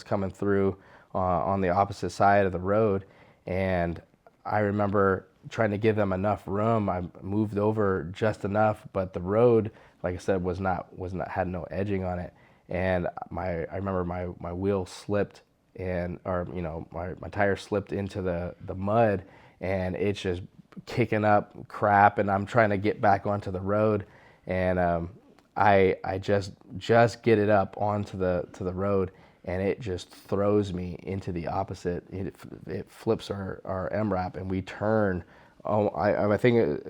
coming through on the opposite side of the road. And I remember trying to give them enough room. I moved over just enough, but the road, like I said, had no edging on it. And I remember my wheel slipped, my tire slipped into the mud, and it's just kicking up crap, and I'm trying to get back onto the road, and I just get it up onto the road, and it just throws me into the opposite. It flips our MRAP, and we turn. I think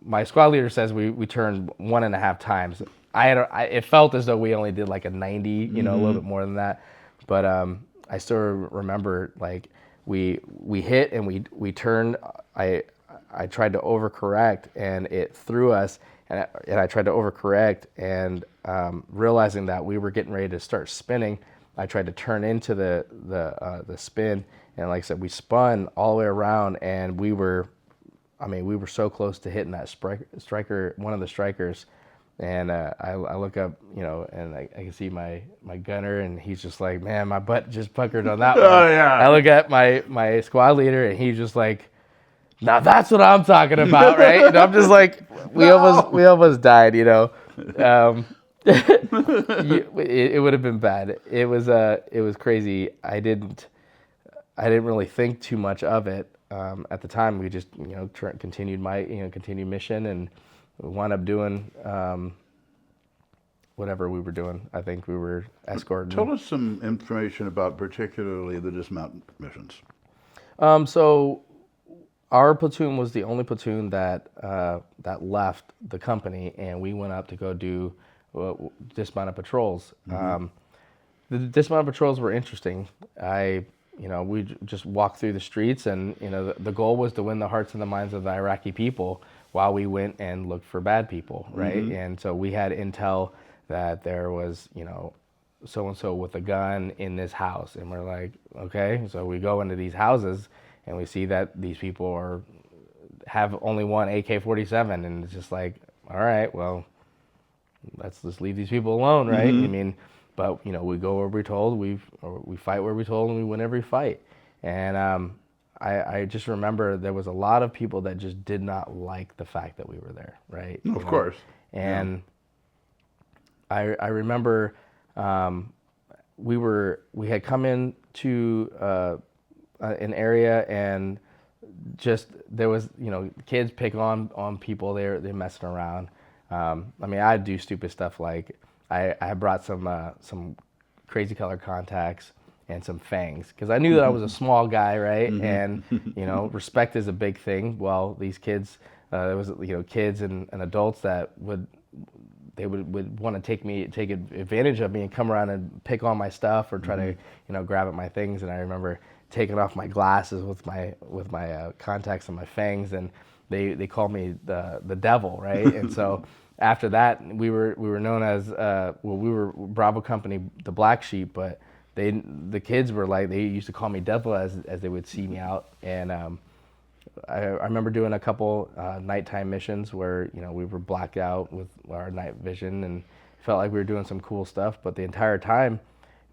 my squad leader says we turned 1.5 times. It felt as though we only did like a 90, a little bit more than that, but I still remember, like, we hit and we turned. I tried to overcorrect, and it threw us, and I tried to overcorrect, and realizing that we were getting ready to start spinning, I tried to turn into the spin, and like I said, we spun all the way around, and we were so close to hitting that striker, one of the strikers. And I look up, and I can see my gunner, and he's just like, man, my butt just puckered on that one. Oh, yeah. I look at my squad leader, and he's just like, now that's what I'm talking about, right? And I'm just like, we almost died, It would have been bad. It was crazy. I didn't really think too much of it at the time. We just continued mission, and we wound up doing whatever we were doing. I think we were escorting. Tell us some information about particularly the dismount missions. So our platoon was the only platoon that left the company, and we went up to go do dismounted patrols. The dismounted patrols were interesting. We just walked through the streets, and the goal was to win the hearts and the minds of the Iraqi people while we went and looked for bad people, right? And so we had intel that there was so-and-so with a gun in this house, and we're like, okay. So we go into these houses, and we see that these people have only one AK-47, and it's just like, all right, well, let's just leave these people alone, right? But we go where we're told, we fight where we're told, and we win every fight. And I just remember there was a lot of people that just did not like the fact that we were there, right? Of course. And I remember we had come into an area, and just there was kids pick on people. They're messing around. I'd do stupid stuff, like I brought some crazy color contacts and some fangs, because I knew that I was a small guy, right? And respect is a big thing. Well, these kids, there was kids and adults that would want to take advantage of me and come around and pick on my stuff, or try to grab at my things. And I remember taking off my glasses with my contacts and my fangs, and they called me the devil, right? And so after that, we were known as we were Bravo Company, the black sheep, but the kids were like, they used to call me devil as they would see me out. And I remember doing a couple nighttime missions where we were blacked out with our night vision, and felt like we were doing some cool stuff. But the entire time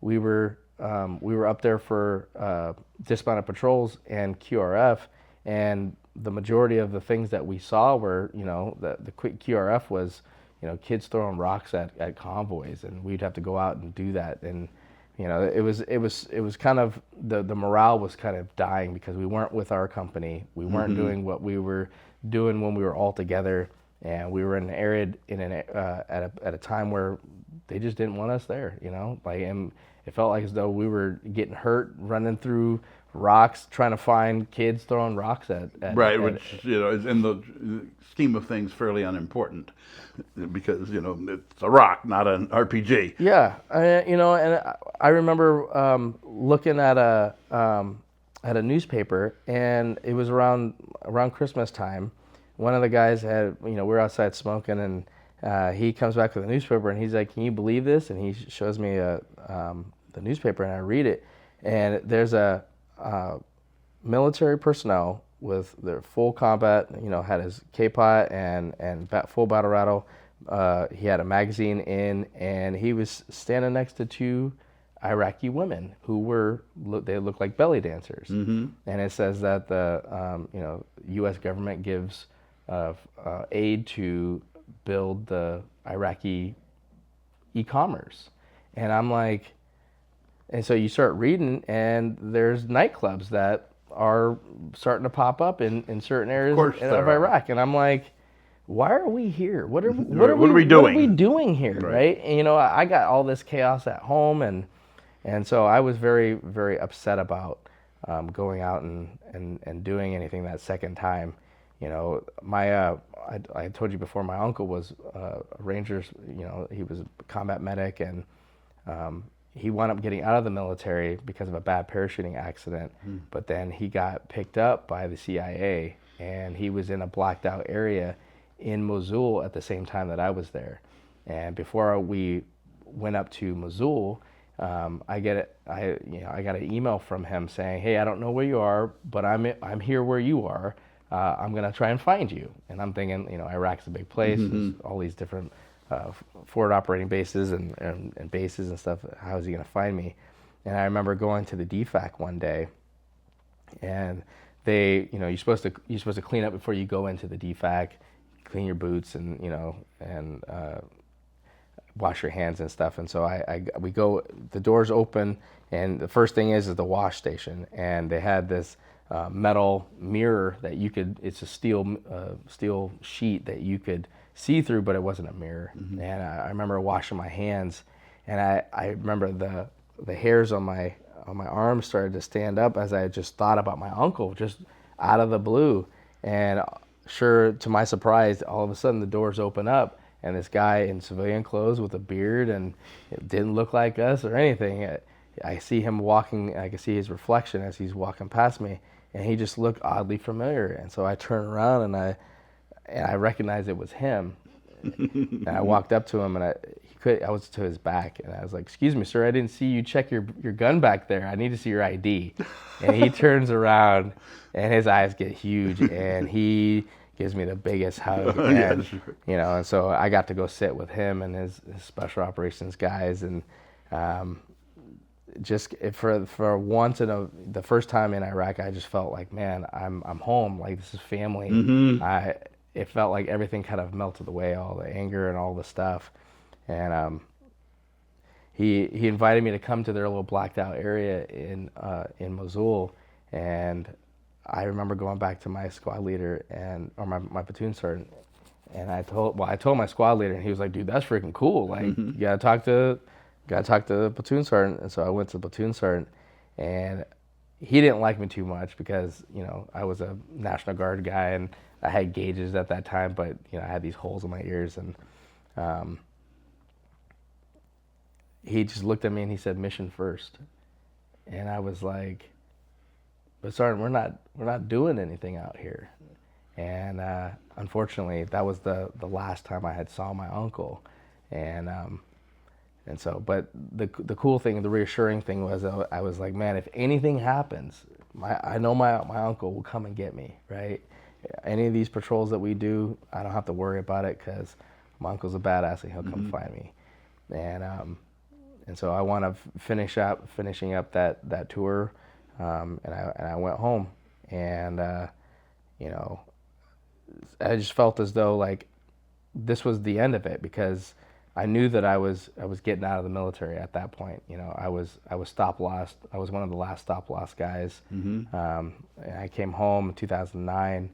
we were up there for dismounted patrols and QRF, and the majority of the things that we saw were, the quick QRF was, kids throwing rocks at convoys, and we'd have to go out and do that. And it was kind of, the morale was kind of dying, because we weren't with our company. We weren't doing what we were doing when we were all together, and we were in an area at a time where they just didn't want us there, you know, like, and it felt like as though we were getting hurt, running through rocks, trying to find kids throwing rocks Right, which, you know, is in the scheme of things fairly unimportant because, you know, it's a rock, not an RPG. Yeah, you know, and I remember looking at a newspaper, and it was around Christmas time. One of the guys had, you know, we were outside smoking, and he comes back with a newspaper, and he's like, "Can you believe this?" And he shows me the newspaper, and I read it, and there's a military personnel with their full combat, you know, had his K-pot and full battle rattle. He had a magazine in, and he was standing next to two Iraqi women who they looked like belly dancers. And it says that the you know, U.S. government gives aid to build the Iraqi e-commerce. And I'm like, and so you start reading, and there's nightclubs that are starting to pop up in certain areas of Iraq. And I'm like, why are we here? What are we doing? What are we doing here, right? And, you know, I got all this chaos at home, and so I was very, very upset about going out and doing anything that second time. You know, I told you before, my uncle was a Ranger. You know, he was a combat medic, and he wound up getting out of the military because of a bad parachuting accident. But then he got picked up by the CIA, and he was in a blacked out area in Mosul at the same time that I was there. And before we went up to Mosul, I got an email from him saying, "Hey, I don't know where you are, but I'm here where you are. I'm gonna try and find you." And I'm thinking, you know, Iraq's a big place. There's all these different forward operating bases and bases and stuff. How is he gonna find me? And I remember going to the DFAC one day, and they, you know, you're supposed to clean up before you go into the DFAC, clean your boots, and, you know, and wash your hands and stuff. And so we go, the doors open, and the first thing is the wash station, and they had this metal mirror that you could, it's a steel sheet that you could see through, but it wasn't a mirror. And I remember washing my hands, and I remember the hairs on my arms started to stand up as I just thought about my uncle, just out of the blue. And sure, to my surprise, all of a sudden the doors open up, and this guy in civilian clothes with a beard, and it didn't look like us or anything. I see him walking, I can see his reflection as he's walking past me, and he just looked oddly familiar. And so I turned around, and I recognized it was him. And I walked up to him, and I was to his back, and I was like, "Excuse me, sir, I didn't see you check your gun back there. I need to see your ID." And he turns around, and his eyes get huge, and he gives me the biggest hug. And, you know, and so I got to go sit with him and his special operations guys, and just for once the first time in Iraq, I just felt like, man, I'm home. Like, this is family. It felt like everything kind of melted away, all the anger and all the stuff. And he invited me to come to their little blacked out area in Mosul, and I remember going back to my squad leader or my platoon sergeant, and I told my squad leader, and he was like, "Dude, that's freaking cool. Like, you gotta talk to the platoon sergeant." And so I went to the platoon sergeant, and he didn't like me too much because, you know, I was a National Guard guy, and I had gauges at that time, but, you know, I had these holes in my ears, and he just looked at me and he said, "Mission first." And I was like, "But Sergeant, we're not doing anything out here." And unfortunately, that was the last time I had saw my uncle. And so, but the cool thing, the reassuring thing was, I was like, man, if anything happens, I know my uncle will come and get me, right? Any of these patrols that we do, I don't have to worry about it because my uncle's a badass and he'll come find me. And so I want to finishing up that tour, and I went home, and you know, I just felt as though like this was the end of it, because I knew that I was getting out of the military at that point. You know, I was stop lost. I was one of the last stop lost guys. And I came home in 2009,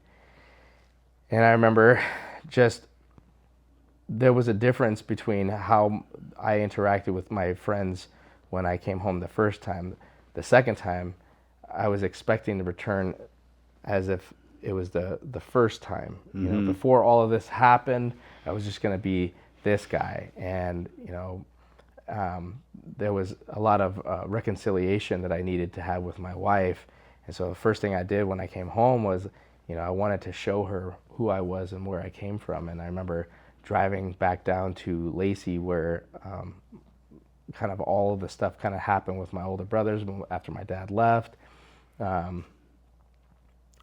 and I remember just there was a difference between how I interacted with my friends when I came home the first time. The second time, I was expecting to return as if it was the first time. You know, before all of this happened, I was just going to be this guy, and there was a lot of reconciliation that I needed to have with my wife. And so the first thing I did when I came home was, I wanted to show her who I was and where I came from. And I remember driving back down to Lacey, where kind of all of the stuff kind of happened with my older brothers after my dad left.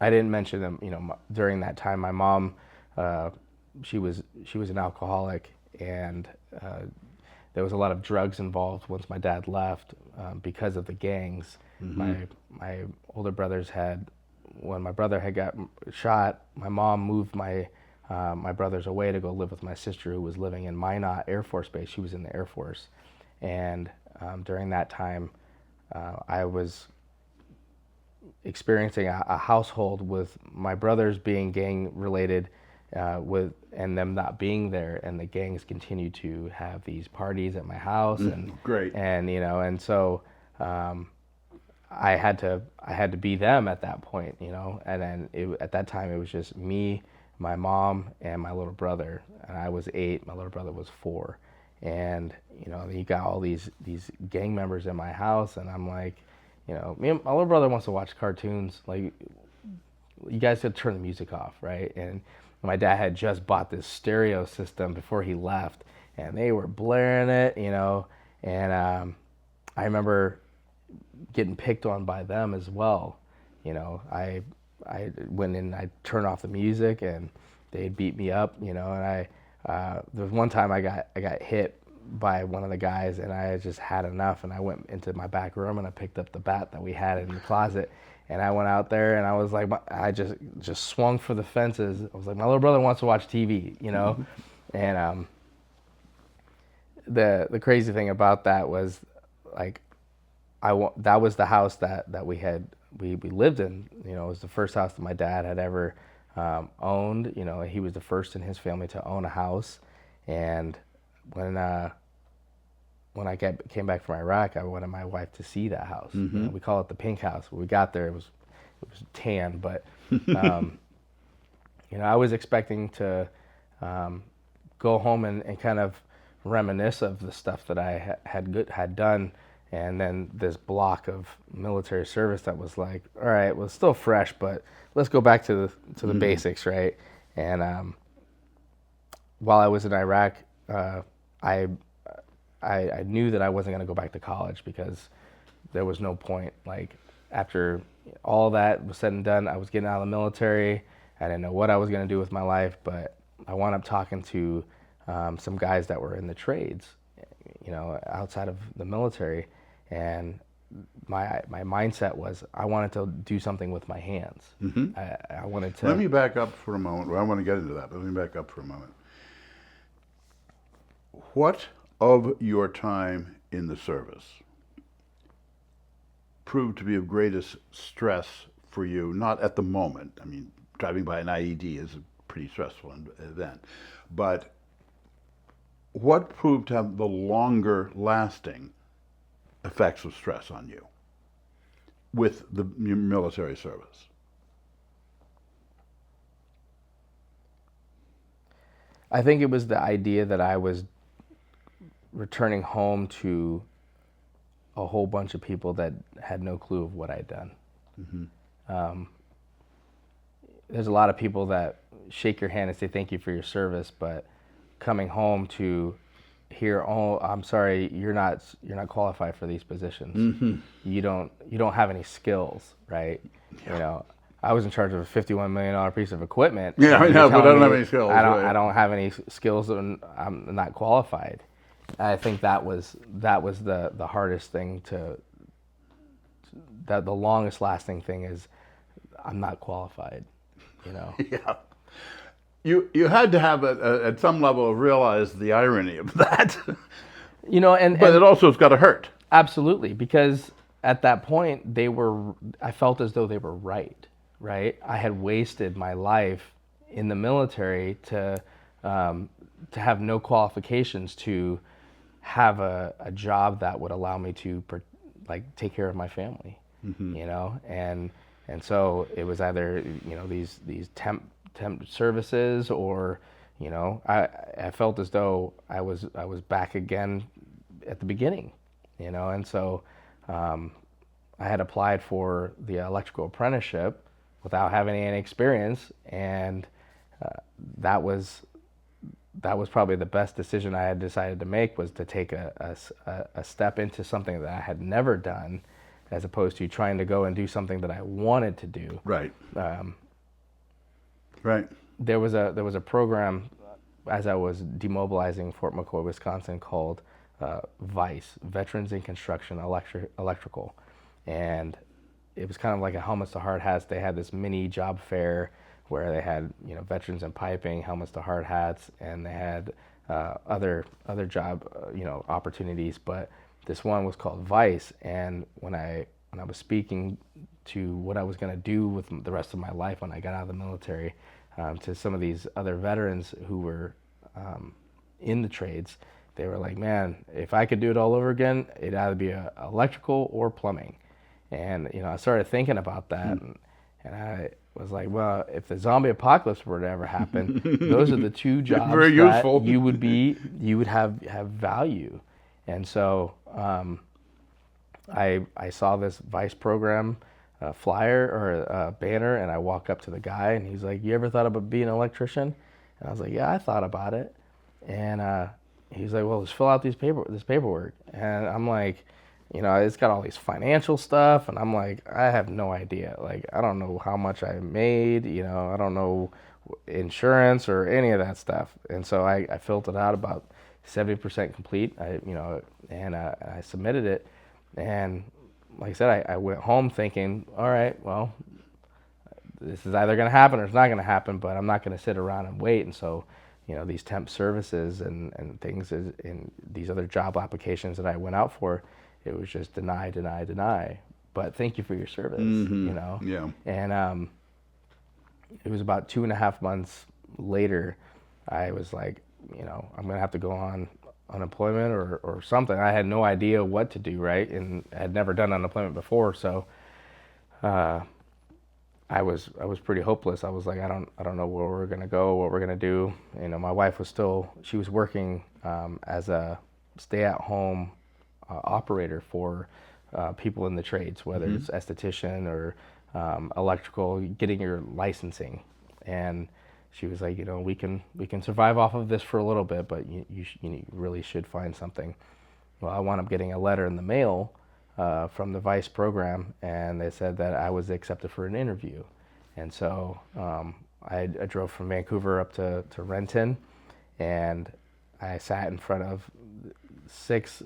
I didn't mention them, during that time. My mom, she was an alcoholic, and there was a lot of drugs involved once my dad left because of the gangs. My older brothers when my brother had got shot, my mom moved my brothers away to go live with my sister, who was living in Minot Air Force Base. She was in the Air Force, and during that time, I was experiencing a household with my brothers being gang related, and them not being there, and the gangs continued to have these parties at my house, and Great. and so I had to be them at that point, and then at that time it was just me, my mom, and my little brother, and I was 8, my little brother was 4, and you got all these gang members in my house, and I'm like, me and my little brother wants to watch cartoons, like, you guys have to turn the music off, right? And my dad had just bought this stereo system before he left, and they were blaring it, and I remember getting picked on by them as well. I went in, I turned off the music, and they'd beat me up, and there was one time I got hit by one of the guys, and I just had enough, and I went into my back room and I picked up the bat that we had in the closet, and I went out there, and I was like, I just swung for the fences. I was like, my little brother wants to watch TV, and the crazy thing about that was, like, that was the house that we lived in. It was the first house that my dad had ever owned. He was the first in his family to own a house, and when I came back from Iraq, I wanted my wife to see that house. We call it the pink house. When we got there, it was tan, but I was expecting to go home and kind of reminisce of the stuff that I had done, and then this block of military service that was like, all right, well, it's still fresh, but let's go back to the basics, right? And while I was in Iraq, I knew that I wasn't going to go back to college, because there was no point. Like, after all that was said and done, I was getting out of the military. I didn't know what I was going to do with my life, but I wound up talking to some guys that were in the trades, outside of the military, and my mindset was I wanted to do something with my hands. I wanted to. Let me back up for a moment. Well, I want to get into that, but let me back up for a moment. What of your time in the service proved to be of greatest stress for you? Not at the moment. I mean, driving by an IED is a pretty stressful event. But what proved to have the longer lasting effects of stress on you with the military service? I think it was the idea that I was returning home to a whole bunch of people that had no clue of what I'd done. There's a lot of people that shake your hand and say thank you for your service, but coming home to hear, oh, I'm sorry, you're not qualified for these positions. You don't have any skills, right? Yeah. I was in charge of a $51 million piece of equipment. Yeah, I know, but I don't have any skills. I don't have any skills, and I'm not qualified. I think that was the hardest thing the longest lasting thing is I'm not qualified, Yeah. You had to have at some level realize the irony of that. But it also has got to hurt. Absolutely, because at that point I felt as though they were right? I had wasted my life in the military to to have no qualifications to have a job that would allow me to like take care of my family, you know, and so it was either, you know, these temp services, or, you know, I felt as though I was back again at the beginning, you know, and so I had applied for the electrical apprenticeship without having any experience, and that was probably the best decision I had decided to make, was to take a step into something that I had never done, as opposed to trying to go and do something that I wanted to do. Right. Right. There was a program as I was demobilizing Fort McCoy, Wisconsin, called VICE, Veterans in Construction Electrical, and it was kind of like a helmets to hard hats. They had this mini job fair where they had, you know, veterans in piping, helmets to hard hats, and they had other job you know, opportunities. But this one was called VICE, and when I was speaking to what I was going to do with the rest of my life when I got out of the military, to some of these other veterans who were in the trades, they were like, man, if I could do it all over again, it'd either be electrical or plumbing. And, you know, I started thinking about that, and I was like, well, if the zombie apocalypse were to ever happen, those are the two jobs Very useful. that you would have value. And so I saw this VICE program flyer or banner, and I walk up to the guy, and he's like, you ever thought about being an electrician? And I was like, yeah, I thought about it. And he's like, well, just fill out this paperwork. And I'm like, you know, it's got all these financial stuff, and I'm like, I have no idea. Like, I don't know how much I made, you know, I don't know insurance or any of that stuff. And so I filled it out, about 70% complete, and I submitted it. And like I said, I went home thinking, all right, well, this is either going to happen or it's not going to happen, but I'm not going to sit around and wait. And so, you know, these temp services and things, in these other job applications that I went out for, it was just deny. But thank you for your service, you know? Yeah. And it was about 2.5 months later, I was like, you know, I'm going to have to go on unemployment or something. I had no idea what to do, right? And I had never done unemployment before, so I was pretty hopeless. I was like, I don't know where we're gonna go, what we're gonna do. You know, my wife was working as a stay-at-home operator for people in the trades, whether it's esthetician or electrical, getting your licensing. And she was like, you know, we can survive off of this for a little bit, but you really should find something. Well, I wound up getting a letter in the mail from the VICE program, and they said that I was accepted for an interview. And so I drove from Vancouver up to Renton, and I sat in front of 6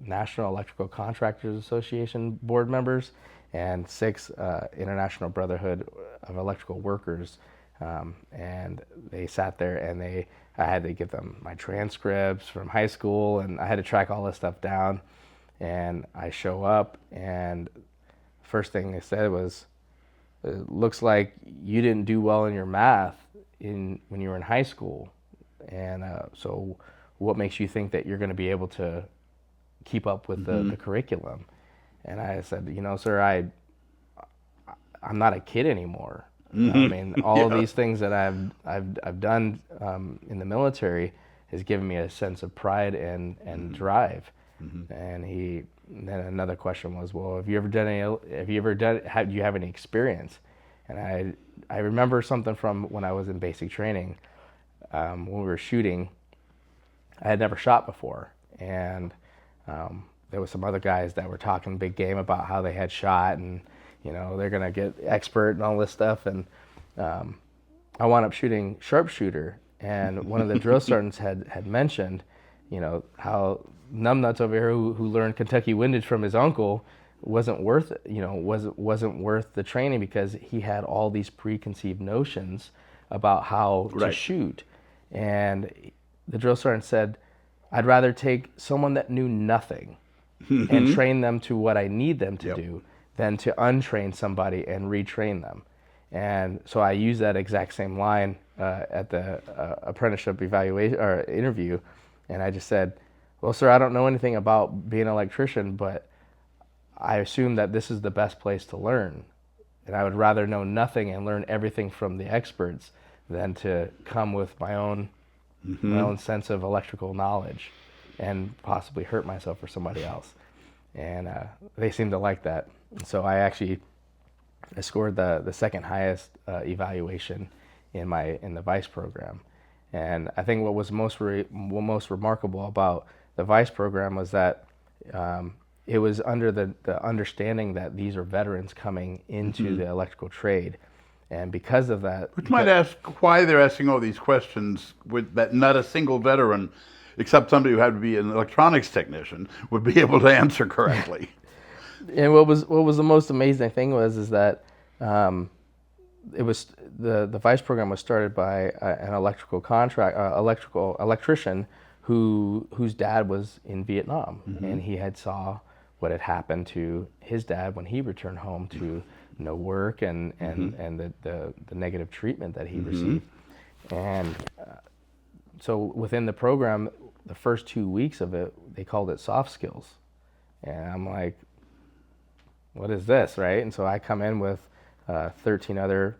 National Electrical Contractors Association board members and 6 International Brotherhood of Electrical Workers. And they sat there, and I had to give them my transcripts from high school, and I had to track all this stuff down. And I show up, and first thing they said was, it looks like you didn't do well in your math when you were in high school. And so what makes you think that you're going to be able to keep up with the curriculum? And I said, you know, sir, I'm not a kid anymore. I mean, all of these things that I've done in the military has given me a sense of pride and drive. And then another question was, well, do you have any experience? And I remember something from when I was in basic training, when we were shooting. I had never shot before, and there was some other guys that were talking big game about how they had shot, and you know, they're gonna get expert and all this stuff. And I wound up shooting sharpshooter, and one of the drill sergeants had mentioned, you know, how numbnuts over here who learned Kentucky windage from his uncle wasn't worth the training, because he had all these preconceived notions about how to shoot. And the drill sergeant said, I'd rather take someone that knew nothing and train them to what I need them to do than to untrain somebody and retrain them. And so I used that exact same line at the apprenticeship evaluation or interview, and I just said, "Well, sir, I don't know anything about being an electrician, but I assume that this is the best place to learn, and I would rather know nothing and learn everything from the experts than to come with my own sense of electrical knowledge and possibly hurt myself or somebody else." And they seemed to like that. And so I scored the second highest evaluation in the vice program. And I think what was most remarkable about the vice program was that it was under the understanding that these are veterans coming into the electrical trade. And because of that... Which might ask why they're asking all these questions with that not a single veteran, except somebody who had to be an electronics technician, would be able to answer correctly. And what was the most amazing thing is that it was the vice program was started by an electrician whose dad was in Vietnam, and he had saw what had happened to his dad when he returned home to no work and the negative treatment that he received. And so within the program, the first 2 weeks of it, they called it soft skills. And I'm like, what is this, right? And so I come in with 13 other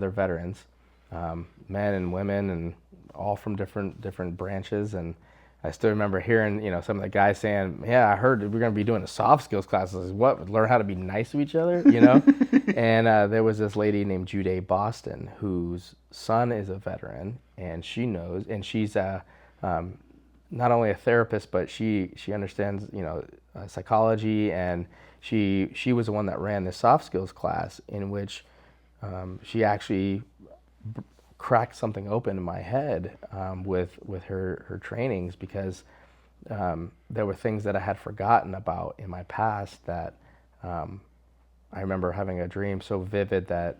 veterans, men and women, and all from different branches. And I still remember hearing, some of the guys saying, "Yeah, I heard we're going to be doing a soft skills class." I was like, "What? Learn how to be nice to each other?" And there was this lady named Jude Boston, whose son is a veteran, and she knows, and she's not only a therapist, but she understands, psychology, and she was the one that ran the soft skills class, in which she actually cracked something open in my head with her trainings, because there were things that I had forgotten about in my past that I remember having a dream so vivid that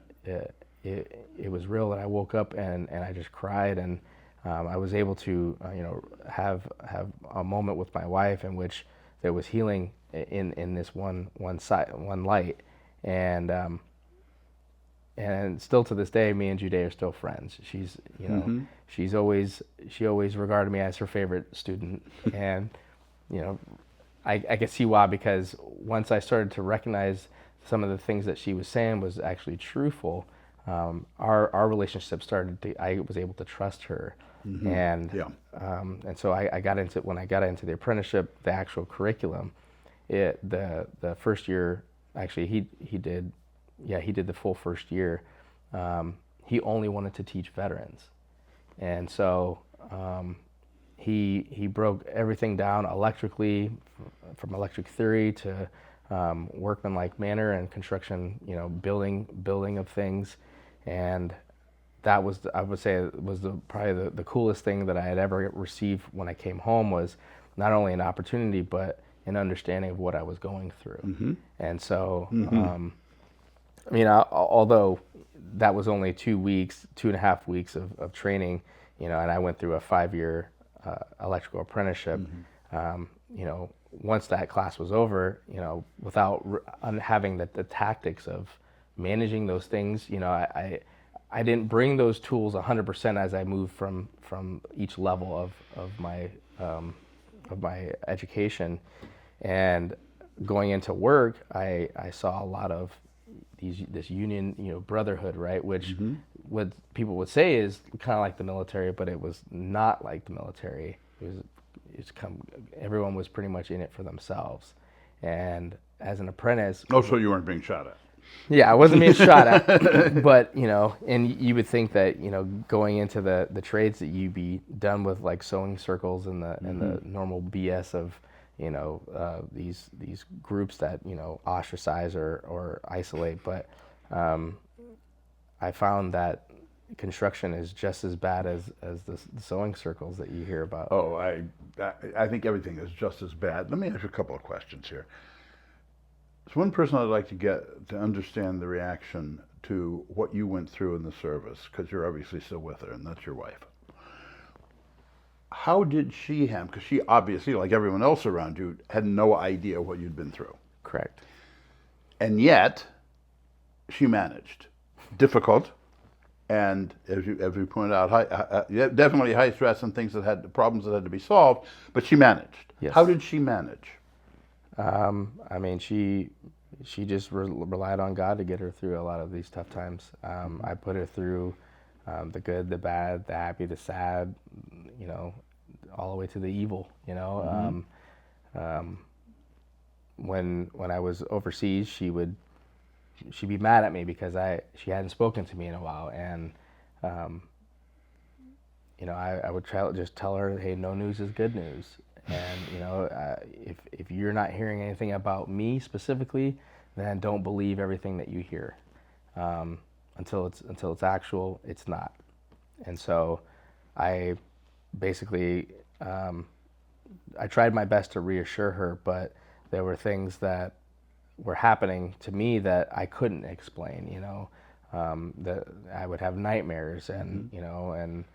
it was real, that I woke up and I just cried, and I was able to have a moment with my wife in which there was healing in this one light, and still to this day, me and Jude are still friends. She's she always regarded me as her favorite student, and I could see why, because once I started to recognize some of the things that she was saying was actually truthful, our relationship I was able to trust her. And so when I got into the apprenticeship, the actual curriculum, the first year, actually he did the full first year. He only wanted to teach veterans, and so he broke everything down electrically, from electric theory to workmanlike manner and construction, building of things. And that was, I would say, probably the coolest thing that I had ever received when I came home, was not only an opportunity, but an understanding of what I was going through. And so, although that was only 2.5 weeks of training, and I went through a 5-year electrical apprenticeship, once that class was over, without having the tactics of managing those things, I didn't bring those tools 100% as I moved from each level of my education. And going into work, I saw a lot of this union, brotherhood, right? Which what people would say is kind of like the military, but it was not like the military. Everyone was pretty much in it for themselves. And as an apprentice... Oh, so you weren't being shot at? Yeah, I wasn't being shot at, but, and you would think that, going into the trades, that you'd be done with like sewing circles and the normal BS of, these groups that, ostracize or isolate. But I found that construction is just as bad as the sewing circles that you hear about. Oh, I think everything is just as bad. Let me ask you a couple of questions here. So one person I'd like to get to understand the reaction to what you went through in the service, because you're obviously still with her, and that's your wife. How did she handle, because she obviously, like everyone else around you, had no idea what you'd been through. Correct. And yet, she managed. difficult, and as you pointed out, yeah, definitely high stress and things that had problems that had to be solved. But she managed. Yes. How did she manage? I mean, she just relied on God to get her through a lot of these tough times. I put her through the good, the bad, the happy, the sad, you know, all the way to the evil. You know, when I was overseas, she'd be mad at me because she hadn't spoken to me in a while, and you know, I would just tell her, hey, no news is good news. And you know, if you're not hearing anything about me specifically, then don't believe everything that you hear. Until it's actual, it's not. And so, I basically I tried my best to reassure her, but there were things that were happening to me that I couldn't explain. You know, that I would have nightmares, and you know, and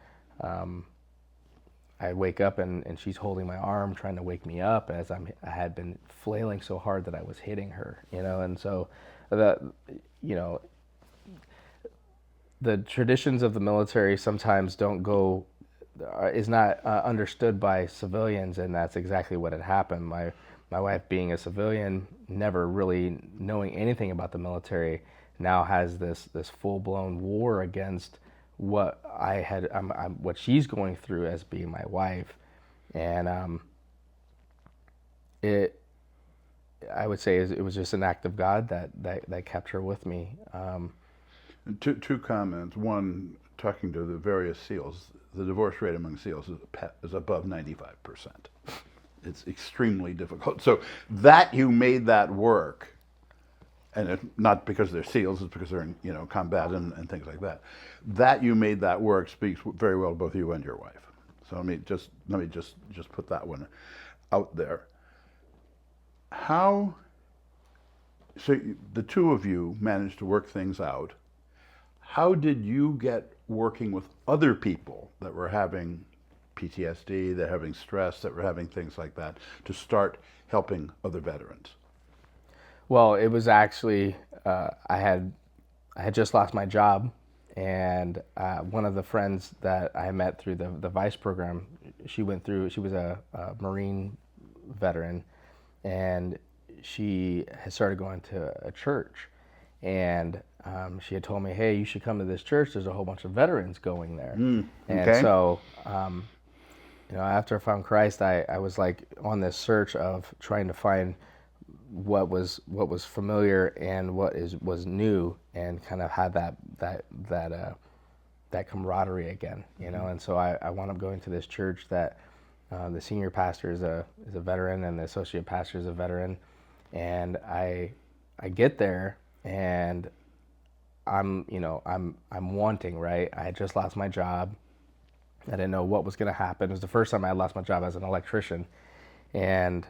I wake up and she's holding my arm trying to wake me up as I had been flailing so hard that I was hitting her, you know. And so you know, the traditions of the military sometimes don't go, is not understood by civilians, and that's exactly what had happened. My wife, being a civilian, never really knowing anything about the military, now has this full-blown war against what what she's going through as being my wife. And I would say it was just an act of God that kept her with me. Two comments. One, talking to the various SEALs, the divorce rate among SEALs is above 95%. It's extremely difficult. So that you made that work, and not because they're SEALs, it's because they're in, you know, combat and things like that. That you made that work speaks very well to both you and your wife. So let me just put that one out there. So the two of you managed to work things out. How did you get working with other people that were having PTSD, that were having stress, that were having things like that, to start helping other veterans? Well, it was actually I had just lost my job, and one of the friends that I met through the Vice program, she was a Marine veteran, and she had started going to a church, and she had told me, hey, you should come to this church. There's a whole bunch of veterans going there. Okay. And so, you know, after I found Christ, I was like on this search of trying to find what was familiar and what was new, and kind of had that camaraderie again, you know. And so I wound up going to this church that the senior pastor is a veteran, and the associate pastor is a veteran. And I get there, and I'm wanting, right? I had just lost my job. I didn't know what was going to happen. It was the first time I had lost my job as an electrician. And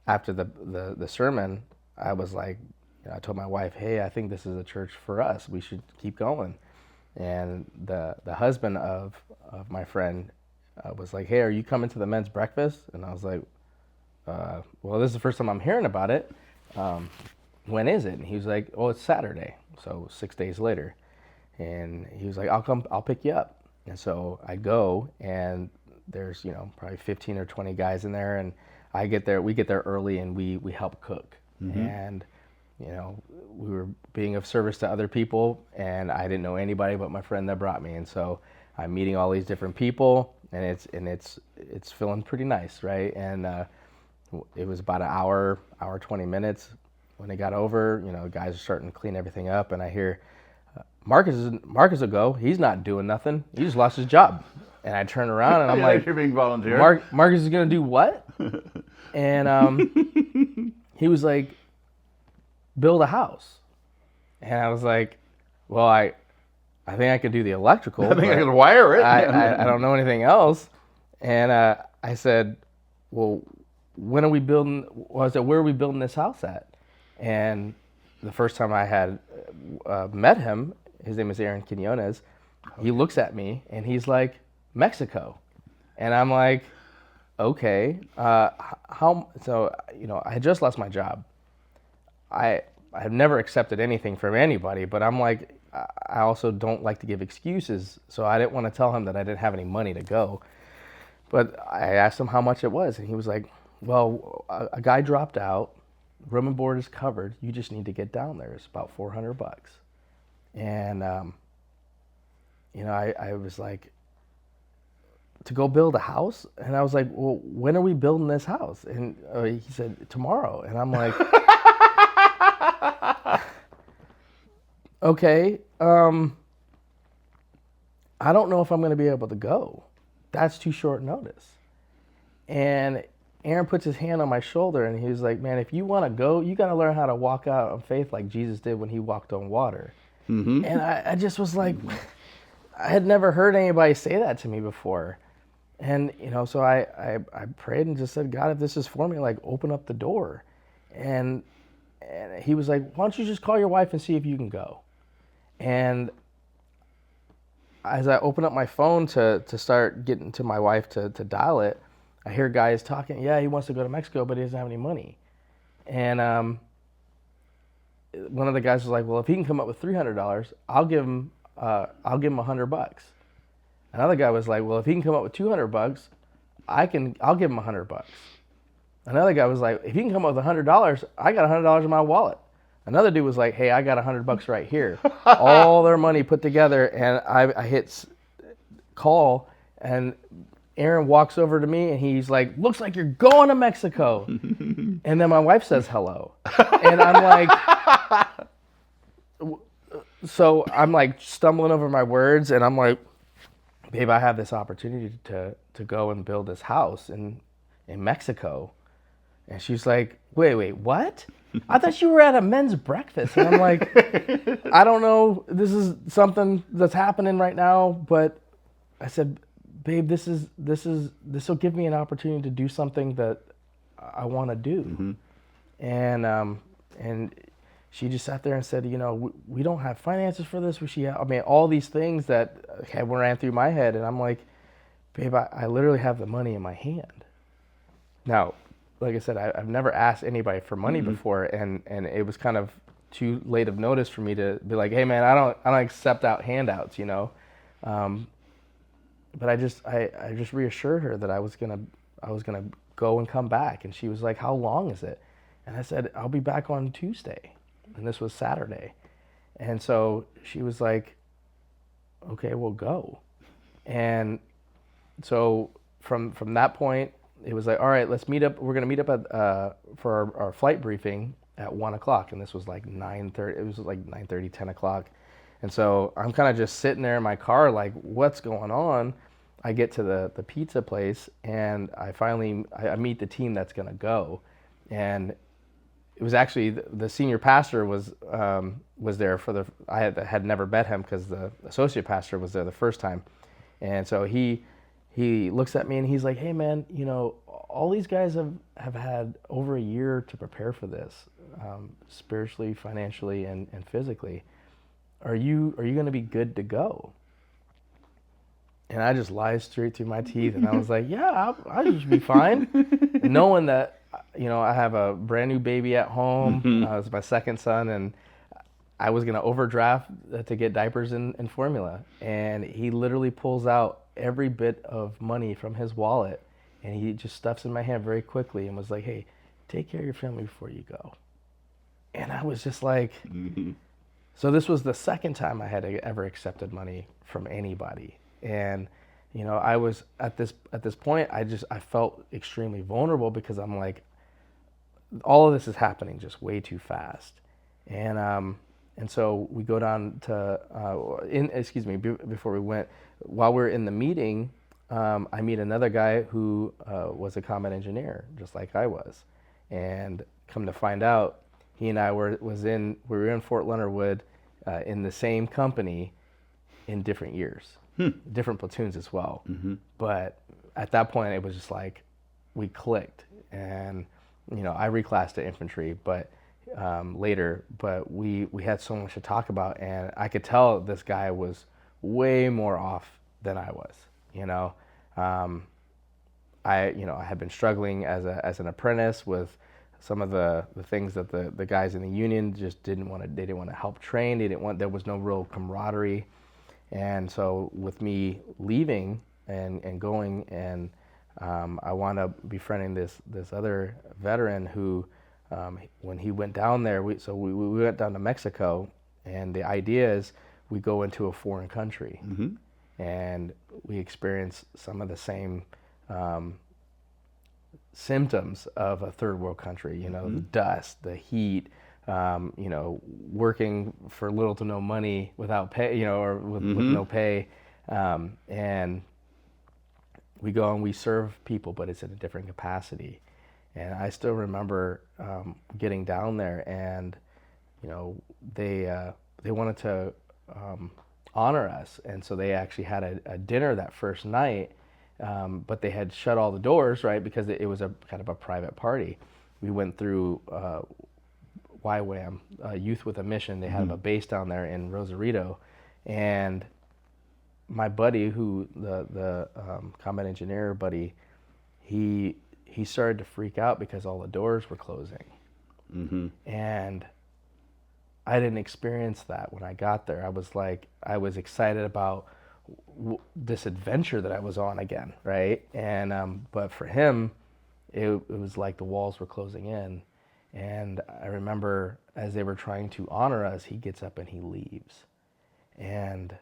after the sermon, I was like, you know, I told my wife, hey, I think this is a church for us. We should keep going. And the husband of my friend was like, hey, are you coming to the men's breakfast? And I was like, well, this is the first time I'm hearing about it. When is it? And he was like, oh, it's Saturday. So 6 days later. And he was like, I'll pick you up. And so I go, and there's, you know, probably 15 or 20 guys in there, and we get there early, and we help cook. And, you know, we were being of service to other people, and I didn't know anybody but my friend that brought me. And so I'm meeting all these different people, and it's feeling pretty nice, right? And it was about an hour 20 minutes. When it got over, you know, guys are starting to clean everything up, and I hear, Marcus will go. He's not doing nothing. He just lost his job. And I turn around, and I'm like, you're being volunteered. Marcus is going to do what? And he was like, build a house. And I was like, well, I think I could do the electrical. I think I could wire it. I don't know anything else. And I said, well, when are we building? Well, I said, where are we building this house at? And the first time I had met him, his name is Quinones. He looks at me, and he's like, Mexico. And I'm like, okay, how? So, you know, I had just lost my job. I have never accepted anything from anybody, but I'm like, I also don't like to give excuses, so I didn't want to tell him that I didn't have any money to go. But I asked him how much it was, and he was like, well, a guy dropped out, room and board is covered, you just need to get down there. It's about $400. And, I was like, to go build a house? And I was like, well, when are we building this house? And he said, tomorrow. And I'm like, okay, I don't know if I'm going to be able to go. That's too short notice. And Aaron puts his hand on my shoulder and he was like, man, if you want to go, you got to learn how to walk out on faith like Jesus did when he walked on water. Mm-hmm. And I just was like, I had never heard anybody say that to me before. And, so I prayed and just said, God, if this is for me, like, open up the door. And he was like, why don't you just call your wife and see if you can go? And as I open up my phone to start getting to my wife to dial it, I hear guys talking, yeah, he wants to go to Mexico, but he doesn't have any money. And one of the guys was like, well, if he can come up with $300, I'll give him $100. Another guy was like, well, if he can come up with $200, I'll give him $100. Another guy was like, if he can come up with $100, I got $100 in my wallet. Another dude was like, hey, I got $100 right here. All their money put together, and I hit call, and Aaron walks over to me, and he's like, looks like you're going to Mexico. And then my wife says hello. And I'm like, so I'm like stumbling over my words, and I'm like, babe, I have this opportunity to go and build this house in Mexico. And she's like, wait, what? I thought you were at a men's breakfast. And I'm like, I don't know. This is something that's happening right now. But I said, babe, this will give me an opportunity to do something that I want to do. Mm-hmm. And she just sat there and said, we don't have finances for this. All these things that ran through my head. And I'm like, babe, I literally have the money in my hand. Now, like I said, I've never asked anybody for money mm-hmm. before, and it was kind of too late of notice for me to be like, hey man, I don't accept out handouts, But I just reassured her that I was gonna go and come back, and she was like, how long is it? And I said, I'll be back on Tuesday, and this was Saturday, and so she was like, okay, we'll go, and so from that point. It was like, all right, let's meet up. We're going to meet up for our flight briefing at 1 o'clock. And this was like 9:30. It was like 9:30, 10 o'clock. And so I'm kind of just sitting there in my car like, what's going on? I get to the pizza place, and I meet the team that's going to go. And it was actually the senior pastor was there I had never met him because the associate pastor was there the first time. And so he looks at me and he's like, hey man, all these guys have had over a year to prepare for this, spiritually, financially, and physically. Are you going to be good to go? And I just lied straight through my teeth, and I was like, yeah, I should be fine. Knowing that, I have a brand new baby at home. Mm-hmm. It was my second son, and I was going to overdraft to get diapers and formula. And he literally pulls out every bit of money from his wallet, and he just stuffs in my hand very quickly and was like, hey, take care of your family before you go. And I was just like, mm-hmm. So this was the second time I had ever accepted money from anybody. And, I was at this point, I felt extremely vulnerable because I'm like, all of this is happening just way too fast. And so we go down to, before we went, while we're in the meeting, I meet another guy who was a combat engineer, just like I was. And come to find out, he and I were in Fort Leonard Wood in the same company in different years, different platoons as well. Mm-hmm. But at that point, it was just like we clicked. And, I reclassed to infantry, but later, but we had so much to talk about, and I could tell this guy was way more off than I was. I had been struggling as an apprentice with some of the things that the guys in the union just didn't want to. They didn't want to help train. They didn't want. There was no real camaraderie, and so with me leaving and going, and I wound up befriending this other veteran who, when he went down there, we went down to Mexico, and the idea is we go into a foreign country, and we experience some of the same symptoms of a third world country. You know, the dust, the heat. You know, working for little to no money without pay, you know, or with no pay, and we go and we serve people, but it's in a different capacity. And I still remember getting down there, and you know, they wanted to honor us, and so they actually had a dinner that first night, but they had shut all the doors, right, because it was a kind of a private party. We went through YWAM, Youth with a Mission. They had a base down there in Rosarito, and my buddy, who the combat engineer buddy, he started to freak out because all the doors were closing, and I didn't experience that when I got there. I was excited about this adventure that I was on again, right? And but for him, it was like the walls were closing in. And I remember as they were trying to honor us, he gets up and he leaves. And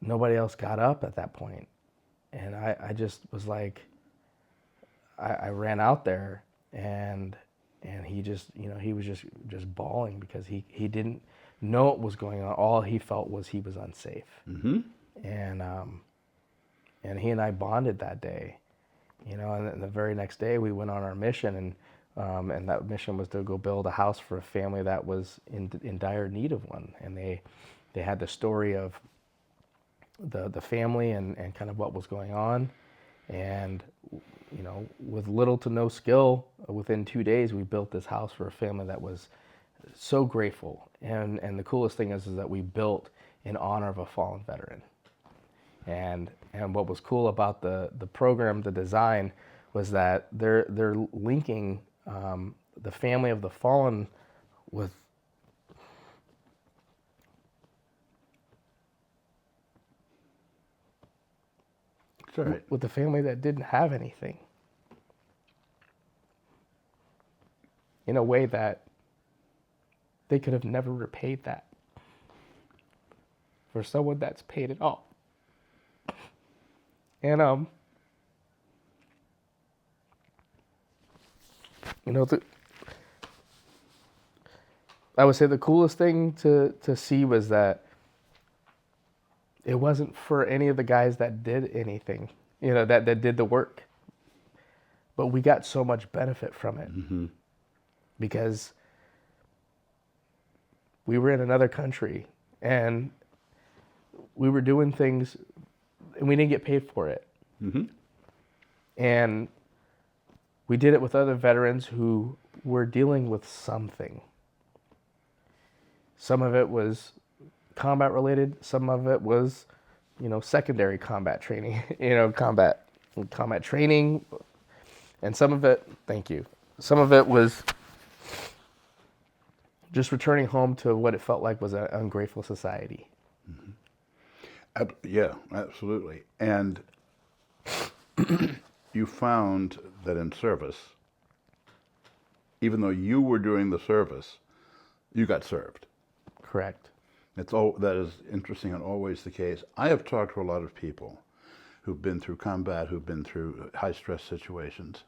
nobody else got up at that point. And I just was like, I ran out there, and he just, you know, he was just bawling because he didn't know what was going on. All he felt was he was unsafe. And he and I bonded that day, you know, and then the very next day we went on our mission, and that mission was to go build a house for a family that was in dire need of one. And they had the story of the family and kind of what was going on. And, you know, with little to no skill, within 2 days, we built this house for a family that was so grateful. And the coolest thing is that we built in honor of a fallen veteran. And what was cool about the program, the design, was that they're linking the family of the fallen with with the family that didn't have anything, in a way that they could have never repaid that for someone that's paid it all. And you know, I would say the coolest thing to see was that it wasn't for any of the guys that did anything, you know, that did the work. But we got so much benefit from it because we were in another country and we were doing things and we didn't get paid for it. And we did it with other veterans who were dealing with something. Some of it was combat related. Some of it was, you know, secondary combat training, you know, combat training. And some of it, thank you. Some of it was just returning home to what it felt like was an ungrateful society. Yeah, absolutely. And you found that in service, even though you were doing the service, you got served. Correct. That is interesting and always the case. I have talked to a lot of people who've been through combat, who've been through high stress situations.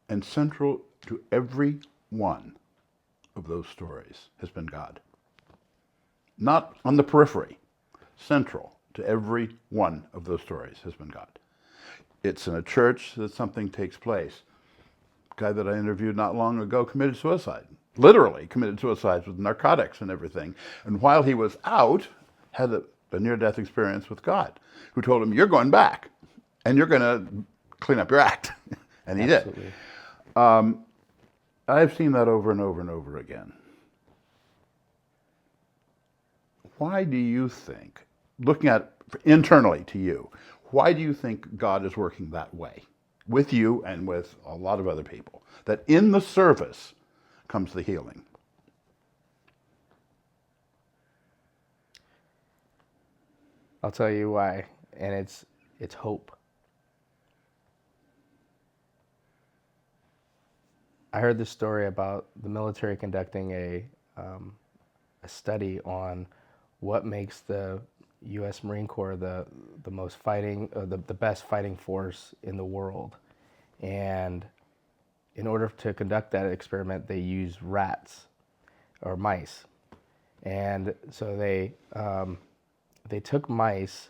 And central to every one of those stories has been God. Not on the periphery. Central to every one of those stories has been God. It's in a church that something takes place. A guy that I interviewed not long ago committed suicide. Literally committed suicide with narcotics and everything. And while he was out, had a near-death experience with God, who told him, you're going back, and you're going to clean up your act. And he Absolutely. did. I've seen that over and over and over again. Why do you think, looking at internally to you, why do you think God is working that way with you and with a lot of other people, that in the service comes the healing. I'll tell you why, and it's hope. I heard this story about the military conducting a study on what makes the U.S. Marine Corps the most fighting, the best fighting force in the world, and in order to conduct that experiment, they used rats or mice, and so they took mice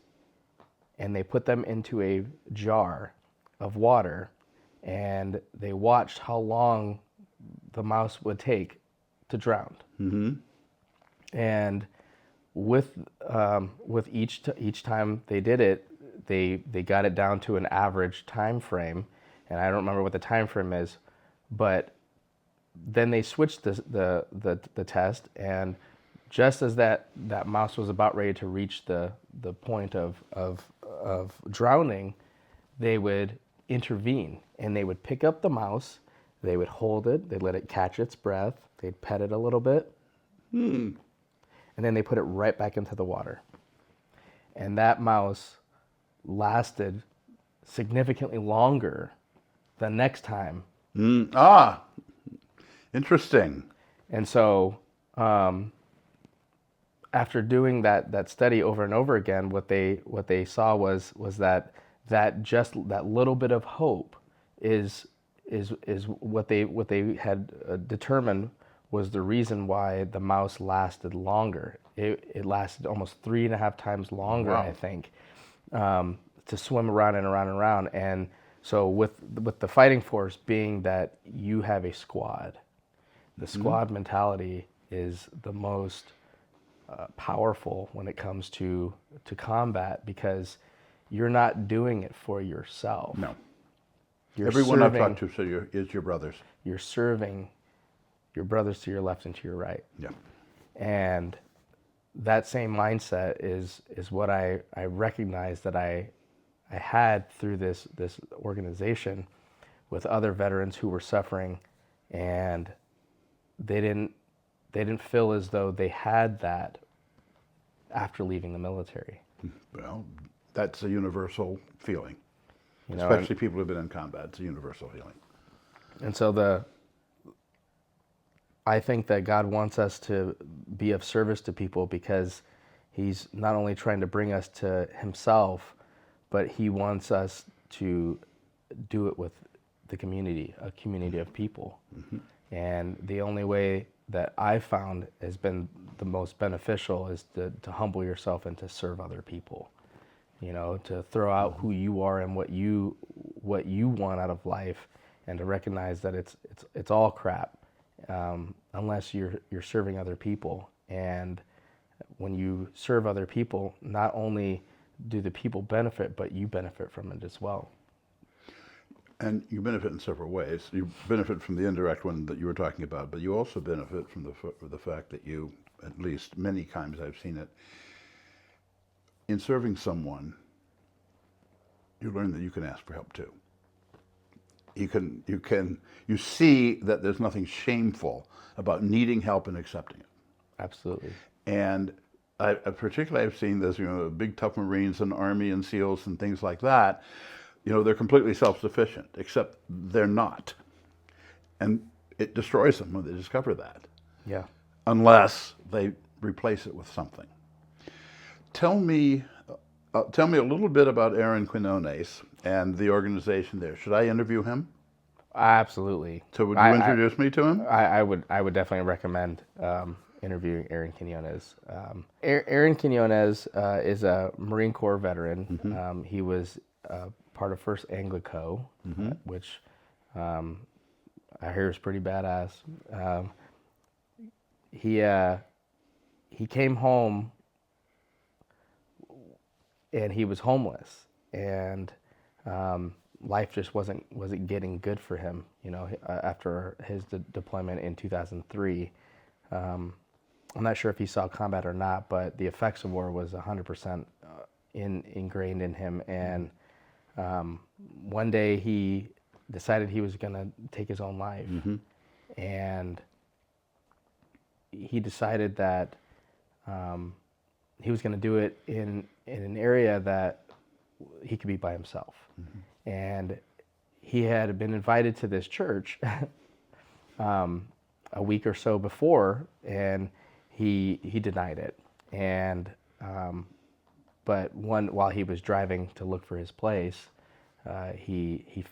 and they put them into a jar of water, and they watched how long the mouse would take to drown. Mm-hmm. And with each time they did it, they got it down to an average time frame, and I don't remember what the time frame is, but then they switched the test, and just as that mouse was about ready to reach the point of drowning, they would intervene, and they would pick up the mouse, they would hold it, they'd let it catch its breath, they'd pet it a little bit, and then they put it right back into the water. And that mouse lasted significantly longer the next time. Interesting. And so after doing that study over and over again, what they saw was that just that little bit of hope is what they had determined was the reason why the mouse lasted longer. It lasted almost 3.5 times longer, Wow. I think, to swim around and around and around. And so with the fighting force being that you have a squad, the squad mentality is the most powerful when it comes to combat, because you're not doing it for yourself. No. You're Everyone serving, I've talked to is your brothers. You're serving your brothers to your left and to your right. Yeah. And that same mindset is what I recognized that I had through this organization with other veterans who were suffering, and they didn't feel as though they had that after leaving the military. Well, that's a universal feeling. You know, Especially people who've been in combat. It's a universal feeling. and so I think that God wants us to be of service to people, because he's not only trying to bring us to himself, but he wants us to do it with the community, a community of people. And the only way that I've found has been the most beneficial is to humble yourself and to serve other people. You know, to throw out who you are and what you want out of life, and to recognize that it's all crap unless you're serving other people. And when you serve other people, not only do the people benefit, but you benefit from it as well. And you benefit in several ways. You benefit from the indirect one that you were talking about, but you also benefit from the fact that you, at least many times I've seen it, in serving someone, you learn that you can ask for help too. You see that there's nothing shameful about needing help and accepting it. Absolutely. And particularly I've seen this, big tough Marines and Army and SEALs and things like that, they're completely self-sufficient, except they're not. And it destroys them when they discover that. Yeah. Unless they replace it with something. Tell me a little bit about Aaron Quinones and the organization there. Should I interview him? Absolutely. So would you introduce me to him? I would definitely recommend interviewing Aaron Quinones. Aaron Quinones is a Marine Corps veteran. He was part of 1st Anglico, which I hear is pretty badass. He came home and he was homeless, and life just wasn't getting good for him. After his deployment in 2003, I'm not sure if he saw combat or not, but the effects of war was 100% ingrained in him, and one day he decided he was going to take his own life. And he decided that he was going to do it in an area that he could be by himself. And he had been invited to this church a week or so before, and he denied it. And but while he was driving to look for his place, he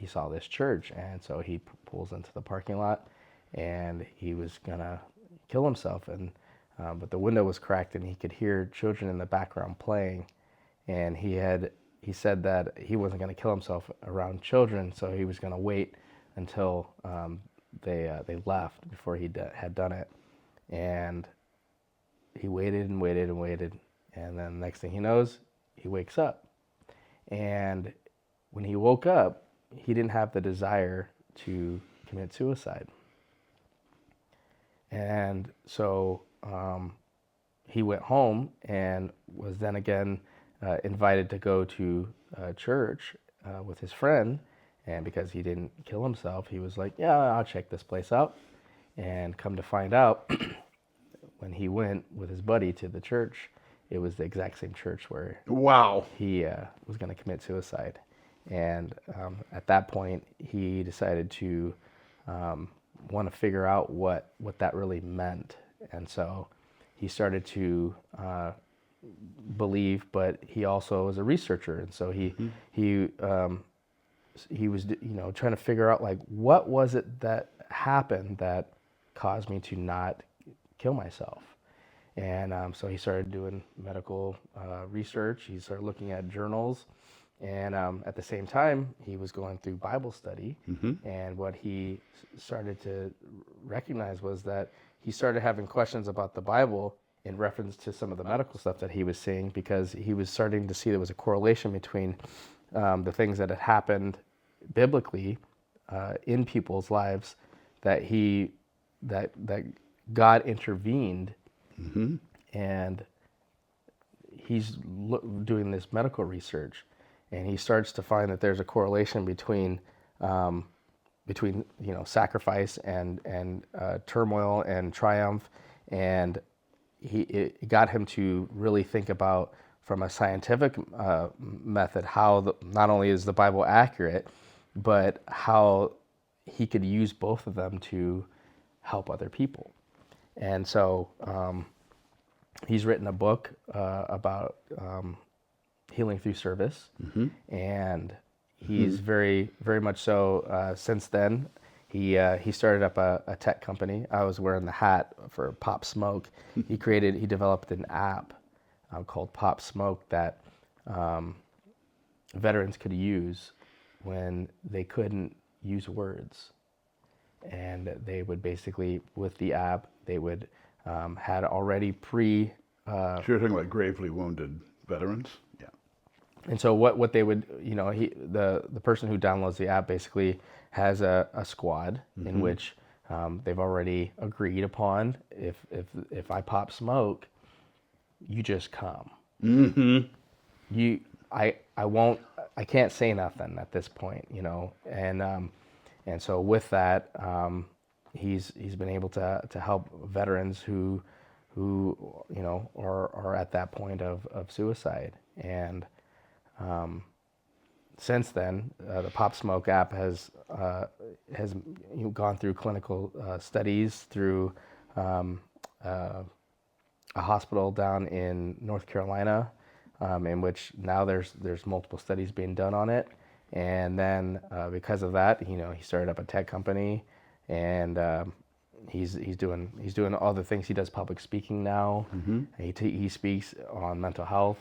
saw this church, and so he pulls into the parking lot, and he was gonna kill himself, and but the window was cracked, and he could hear children in the background playing, and he said that he wasn't gonna kill himself around children, so he was gonna wait until they left before he had done it, and he waited and waited and waited, and then next thing he knows, he wakes up, and when he woke up, he didn't have the desire to commit suicide. And so he went home and was then again invited to go to church with his friend. And because he didn't kill himself, he was like, yeah, I'll check this place out. And come to find out, when he went with his buddy to the church, it was the exact same church where Wow. he was going to commit suicide. And at that point, he decided to want to figure out what that really meant. And so he started to believe, but he also was a researcher. And so he was, trying to figure out, like, what was it that happened that caused me to not kill myself. And so he started doing medical research. He started looking at journals. And at the same time, he was going through Bible study. And what he started to recognize was that he started having questions about the Bible in reference to some of the medical stuff that he was seeing, because he was starting to see there was a correlation between the things that had happened biblically in people's lives, that God intervened. And he's doing this medical research, and he starts to find that there's a correlation between sacrifice and turmoil and triumph, and it got him to really think about, from a scientific method, how not only is the Bible accurate, but how he could use both of them to help other people. And so he's written a book about healing through service, and he's very, very much so. Since then, he started up a tech company. I was wearing the hat for Pop Smoke. He developed an app called Pop Smoke that veterans could use when they couldn't use words. And they would basically, with the app, they would had already So you're talking about gravely wounded veterans? Yeah. And so what they would, the person who downloads the app basically has a squad in which they've already agreed upon. If I pop smoke, you just come. I can't say nothing at this point, and so with that, he's been able to help veterans who are at that point of suicide. And since then, the Pop Smoke app has gone through clinical studies through a hospital down in North Carolina, in which now there's multiple studies being done on it. And then because of that, he started up a tech company, and he's doing all the things. He does public speaking now. He speaks on mental health.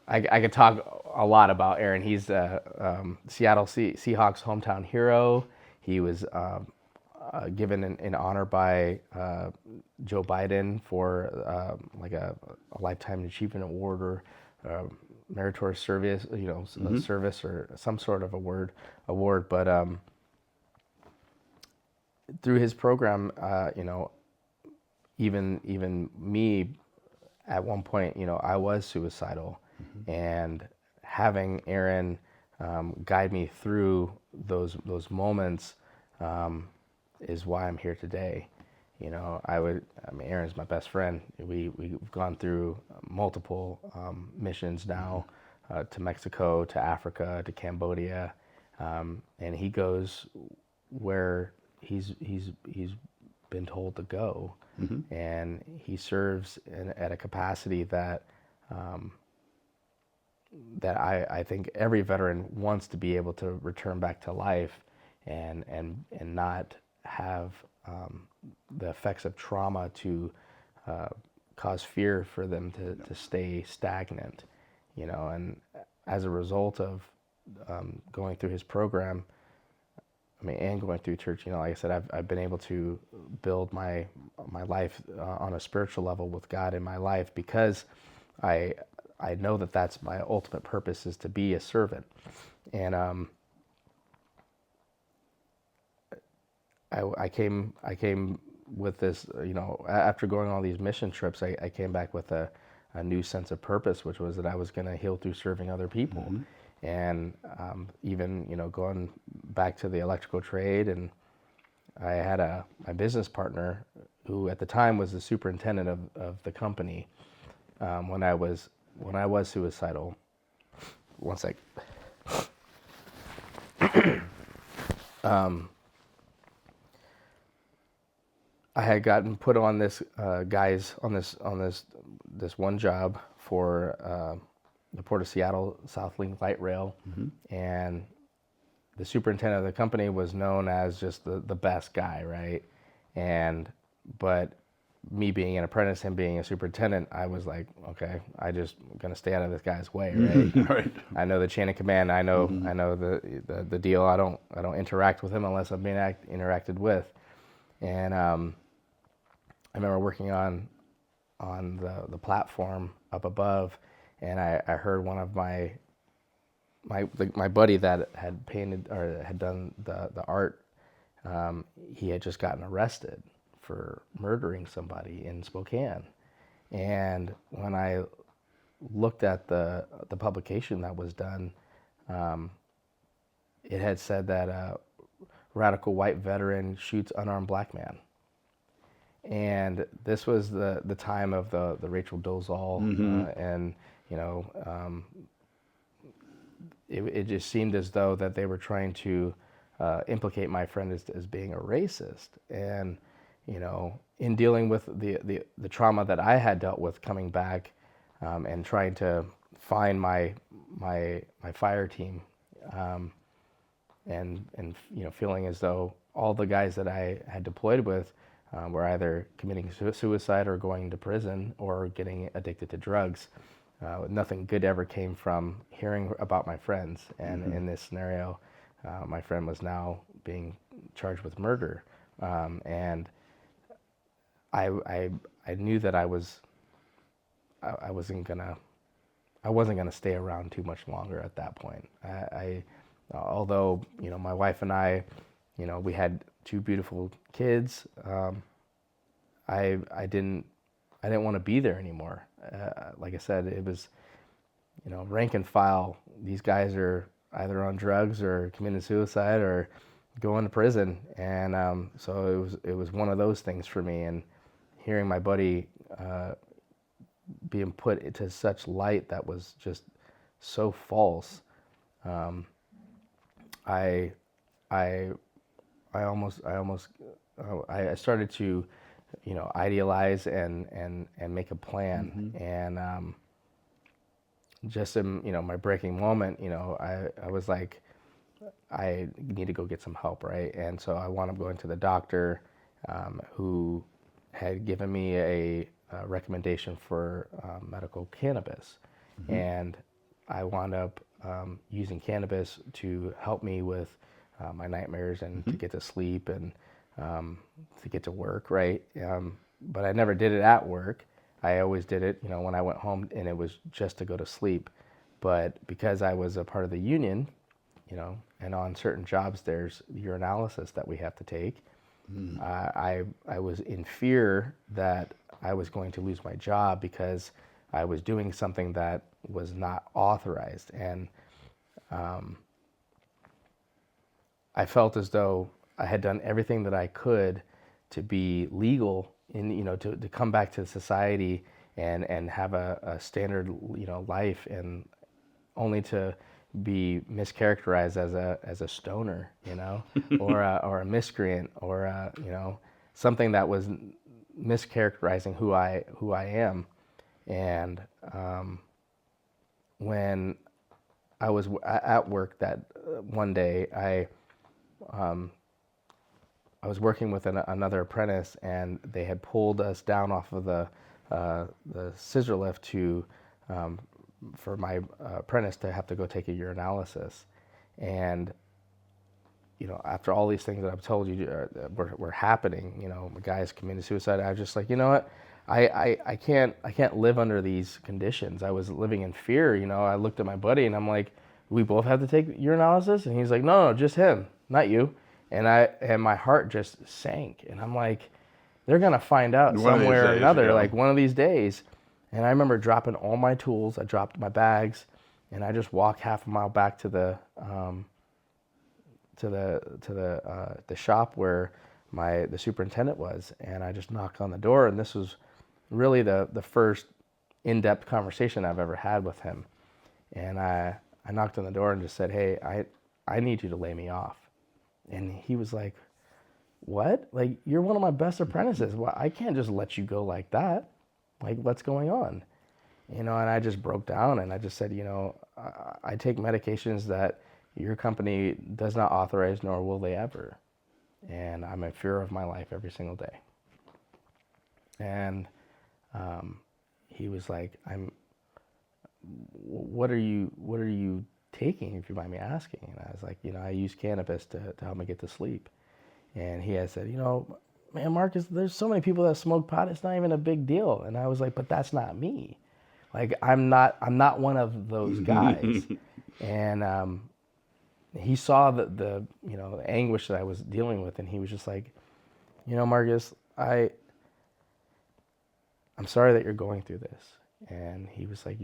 I could talk a lot about Aaron. He's Seattle Seahawks hometown hero. He was given an honor by Joe Biden for like a lifetime achievement award, or meritorious service, service, or some sort of award. But through his program, even me, at one point, I was suicidal, and having Aaron guide me through those moments is why I'm here today. You know, Aaron's my best friend. We've gone through multiple missions now, to Mexico, to Africa, to Cambodia, and he goes where he's been told to go, and he serves at a capacity that I think every veteran wants to be able to return back to life, and not have the effects of trauma to cause fear for them to stay stagnant, you know. And as a result of going through his program, and going through church, you know, like I said, I've been able to build my life on a spiritual level with God in my life, because I know that that's my ultimate purpose, is to be a servant. And I came with this, you know, after going on all these mission trips, I came back with a new sense of purpose, which was that I was going to heal through serving other people. And even, you know, going back to the electrical trade, and I had my business partner, who at the time was the superintendent of the company, when I was suicidal. One sec. I had gotten put on this this one job for the Port of Seattle South Link Light Rail, and the superintendent of the company was known as just the best guy, right? But me being an apprentice, him being a superintendent, I was like, okay, I just gonna stay out of this guy's way, right? Right. I know the chain of command. I know the deal. I don't interact with him unless I'm being interacted with. And I remember working on the platform up above, and I heard one of my buddy that had painted or had done the art. He had just gotten arrested for murdering somebody in Spokane, and when I looked at the publication that was done, it had said that radical white veteran shoots unarmed black man. And this was the time of the Rachel Dolezal, and you know, it just seemed as though that they were trying to implicate my friend as being a racist. And you know, in dealing with the trauma that I had dealt with coming back, and trying to find my fire team, and you know, feeling as though all the guys that I had deployed with were either committing suicide or going to prison or getting addicted to drugs. Nothing good ever came from hearing about my friends, and in this scenario, my friend was now being charged with murder, and I knew that I wasn't gonna stay around too much longer at that point. Although, you know, my wife and I, you know, we had 2 beautiful kids, I didn't want to be there anymore. Like I said, it was, you know, rank and file. These guys are either on drugs or committing suicide or going to prison, and so it was one of those things for me. And hearing my buddy being put into such light that was just so false, I started to, you know, idealize and make a plan. And just in, you know, my breaking moment, you know, I was like, I need to go get some help, right? And so I wound up going to the doctor, who had given me a recommendation for medical cannabis, and I wound up using cannabis to help me with my nightmares and to get to sleep and to get to work, right? But I never did it at work. I always did it, you know, when I went home, and it was just to go to sleep. But because I was a part of the union, you know, and on certain jobs there's urinalysis that we have to take, I was in fear that I was going to lose my job because I was doing something that was not authorized. And I felt as though I had done everything that I could to be legal in, to come back to society and have a standard, life, and only to be mischaracterized as a stoner, or a miscreant, or something that was mischaracterizing who I am. And when I was at work that one day, I was working with another apprentice, and they had pulled us down off of the scissor lift for my apprentice to have to go take a urinalysis. And after all these things that I've told you were happening, my guy's committed suicide. I was just like, you know what, I can't live under these conditions. I was living in fear. I looked at my buddy and I'm like, we both have to take urinalysis, and he's like, no, just him, not you. And my heart just sank, and I'm like, they're gonna find out somewhere or another, like one of these days. And I remember dropping all my tools. I dropped my bags, and I just walked half a mile back to the shop where the superintendent was, and I just knocked on the door. And this was really the first in-depth conversation I've ever had with him. And I knocked on the door and just said, hey, I need you to lay me off. And he was like, what? Like, you're one of my best apprentices. Well, I can't just let you go like that. Like, what's going on? And I just broke down, and I just said, I take medications that your company does not authorize, nor will they ever. And I'm in fear of my life every single day. And he was like, what are you taking, if you mind me asking? And I was like, I use cannabis to help me get to sleep. And he had said, man, Marcus, there's so many people that smoke pot, it's not even a big deal. And I was like, but that's not me. Like, I'm not one of those guys. And he saw the anguish that I was dealing with, and he was just like, Marcus, I'm sorry that you're going through this. And he was like,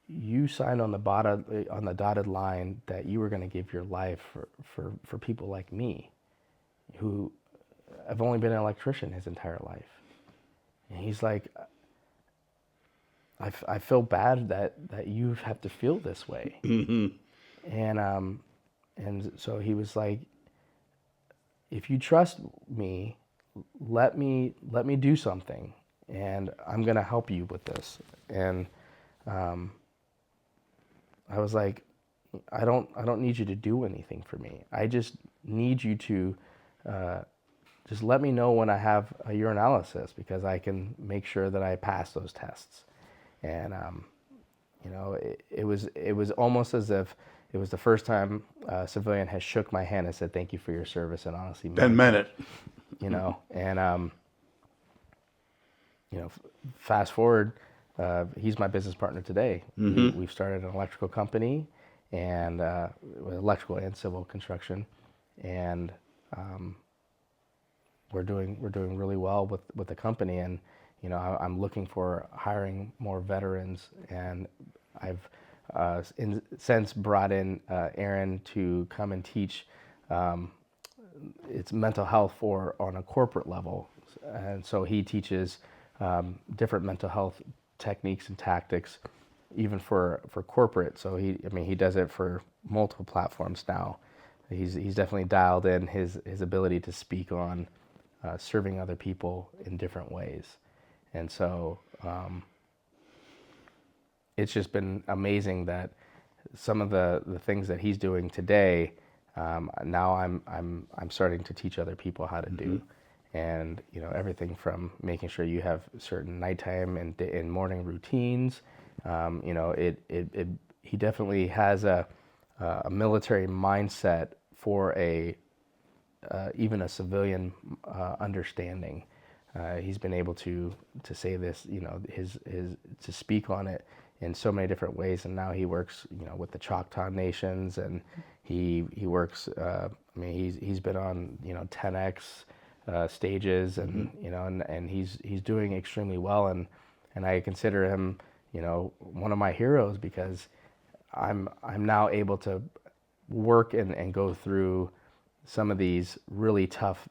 you signed on the dotted line that you were going to give your life for people like me, who have only been an electrician his entire life. And he's like, I feel bad that you have to feel this way. And so he was like, if you trust me, let me do something, and I'm going to help you with this. And I was like, I don't need you to do anything for me. I just need you to just let me know when I have a urinalysis, because I can make sure that I pass those tests. And it was almost as if it was the first time a civilian has shook my hand and said, thank you for your service, and honestly meant it. And fast forward, he's my business partner today. We've started an electrical company, and electrical and civil construction, and we're doing really well with the company. And I'm looking for hiring more veterans, and I've since brought in Aaron to come and teach it's mental health on a corporate level. And so he teaches different mental health techniques and tactics, even for corporate. So he does it for multiple platforms now. He's definitely dialed in his ability to speak on serving other people in different ways. And so it's just been amazing that some of the things that he's doing today, now I'm starting to teach other people how to do. And everything from making sure you have certain nighttime and morning routines. He definitely has a military mindset for even a civilian understanding. He's been able to say this, to speak on it in so many different ways. And now he works, with the Choctaw Nations, and he works. He's been on 10X stages, and and he's doing extremely well. And and I consider him, you know, one of my heroes because I'm now able to work and go through some of these really tough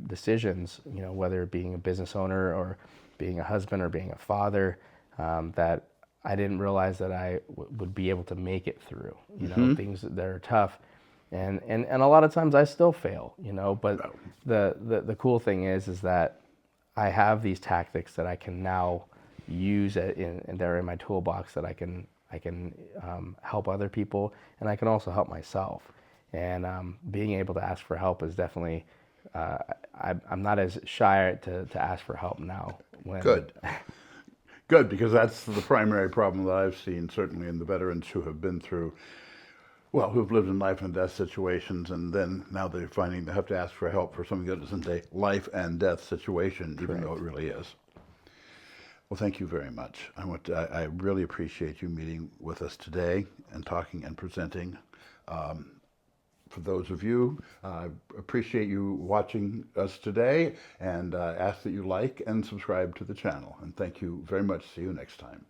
decisions, you know, whether being a business owner or being a husband or being a father, that I didn't realize that I would be able to make it through, you know, things that are tough. And a lot of times I still fail, you know, but the cool thing is that I have these tactics that I can now use and they're in my toolbox that I can help other people, and I can also help myself. And being able to ask for help is definitely, I'm not as shy to ask for help now. Good. Good, because that's the primary problem that I've seen, certainly in the veterans who have been through, well, who've lived in life and death situations, and then now they're finding they have to ask for help for something that isn't a life and death situation, even though it really is. Well, thank you very much. I really appreciate you meeting with us today and talking and presenting. For those of you, I appreciate you watching us today, and ask that you like and subscribe to the channel. And thank you very much. See you next time.